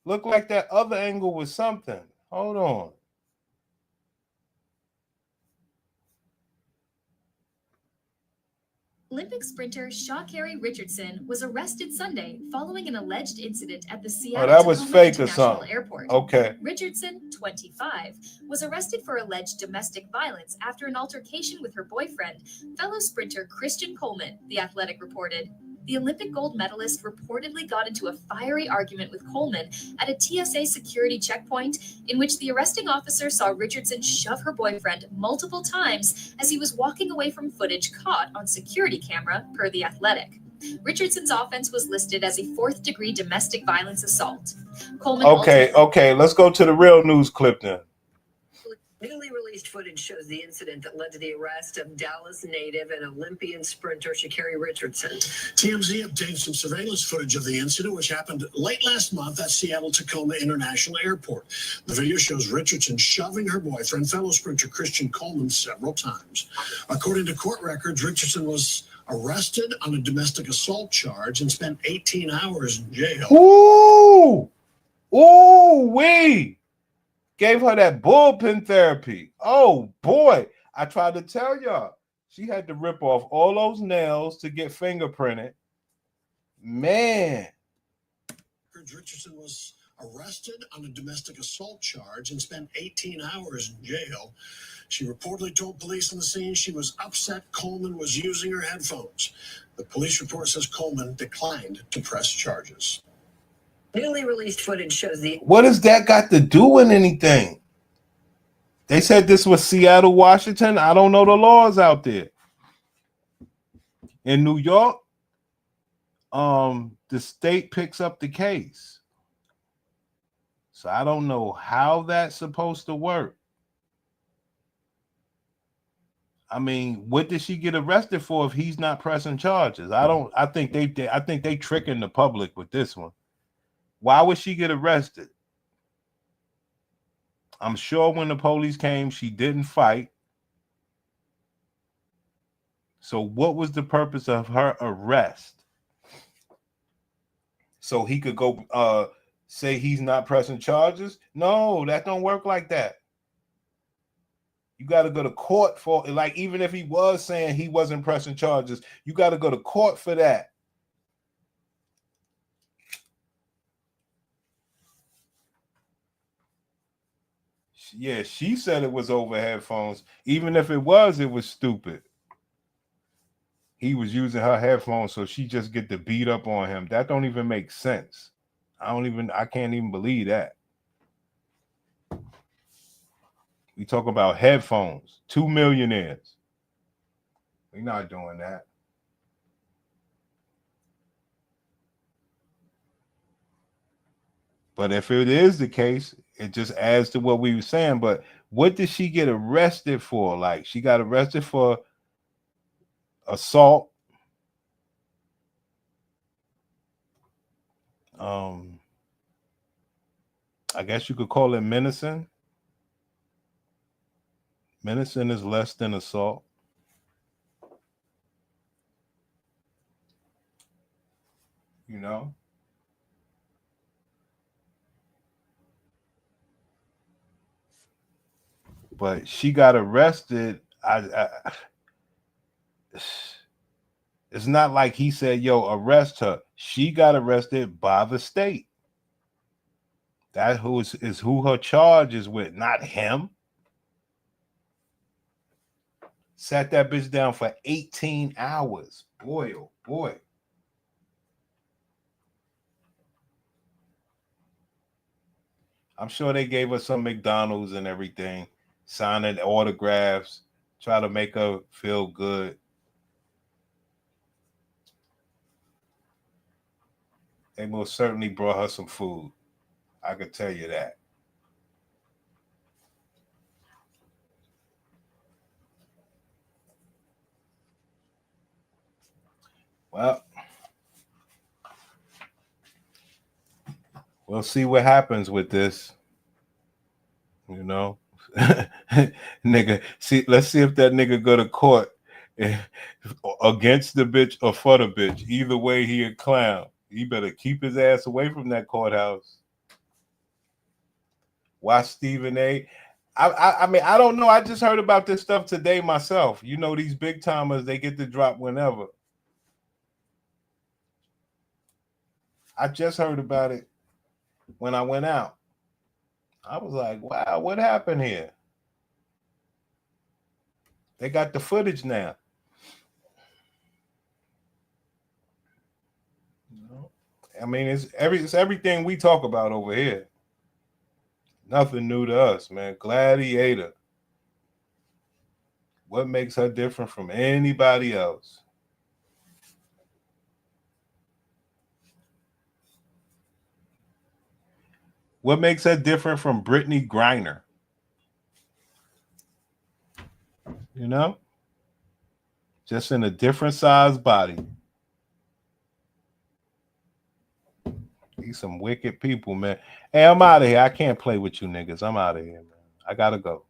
Looked like that other angle was something. Hold on. Olympic sprinter SHACCARi Richardson was arrested Sunday following an alleged incident at the Seattle that was Tacoma fake or International something. Airport. Okay. Richardson, 25, was arrested for alleged domestic violence after an altercation with her boyfriend, fellow sprinter Christian Coleman, The Athletic reported. The Olympic gold medalist reportedly got into a fiery argument with Coleman at a TSA security checkpoint in which the arresting officer saw Richardson shove her boyfriend multiple times as he was walking away from footage caught on security camera, per The Athletic. Richardson's offense was listed as a 4th-degree domestic violence assault. Coleman Okay, let's go to the real news clip then. Newly released footage shows the incident that led to the arrest of Dallas native and Olympian sprinter SHACCARi Richardson. TMZ obtained some surveillance footage of the incident, which happened late last month at Seattle Tacoma International Airport. The video shows Richardson shoving her boyfriend, fellow sprinter Christian Coleman, several times. According to court records, Richardson was arrested on a domestic assault charge and spent 18 hours in jail. We gave her that bullpen therapy. Oh boy, I tried to tell y'all. She had to rip off all those nails to get fingerprinted. Man. Richardson was arrested on a domestic assault charge and spent 18 hours in jail. She reportedly told police on the scene she was upset Coleman was using her headphones. The police report says Coleman declined to press charges. Newly released footage shows the... What does that got to do with anything? They said this was Seattle, Washington. I don't know the laws out there. In New York, the state picks up the case. So I don't know how that's supposed to work. I mean, what did she get arrested for if he's not pressing charges? I think they tricking the public with this one. Why would she get arrested? I'm sure when the police came, she didn't fight. So what was the purpose of her arrest? So he could go say he's not pressing charges? No, that don't work like that. You got to go to court for, like, even if he was saying he wasn't pressing charges, you got to go to court for that. Yeah, she said it was over headphones. Even if it was stupid. He was using her headphones, so she just get to beat up on him. That don't even make sense. I can't even believe that. We talk about headphones. 2 millionaires. We're not doing that. But if it is the case, it just adds to what we were saying. But what did she get arrested for? Like, she got arrested for assault. I guess you could call it menacing. Menacing is less than assault. You know? But she got arrested. It's not like he said, yo, arrest her. She got arrested by the state. That is who her charge is with, not him. Sat that bitch down for 18 hours. Boy, oh boy. I'm sure they gave her some McDonald's and everything, signing autographs, try to make her feel good. They most certainly brought her some food. I could tell you that. Well, we'll see what happens with this. You know, nigga. See, let's see if that nigga go to court against the bitch or for the bitch. Either way, he a clown. He better keep his ass away from that courthouse. Watch Stephen A. I mean, I don't know. I just heard about this stuff today myself. You know, these big timers, they get to drop whenever. I just heard about it when I went out. I was like, wow, what happened here? They got the footage now. I mean, it's everything we talk about over here. Nothing new to us, man. Gladiator. What makes her different from anybody else? What makes her different from Brittany Griner? You know? Just in a different size body. These some wicked people, man. Hey, I'm out of here. I can't play with you niggas. I'm out of here, man. I gotta go.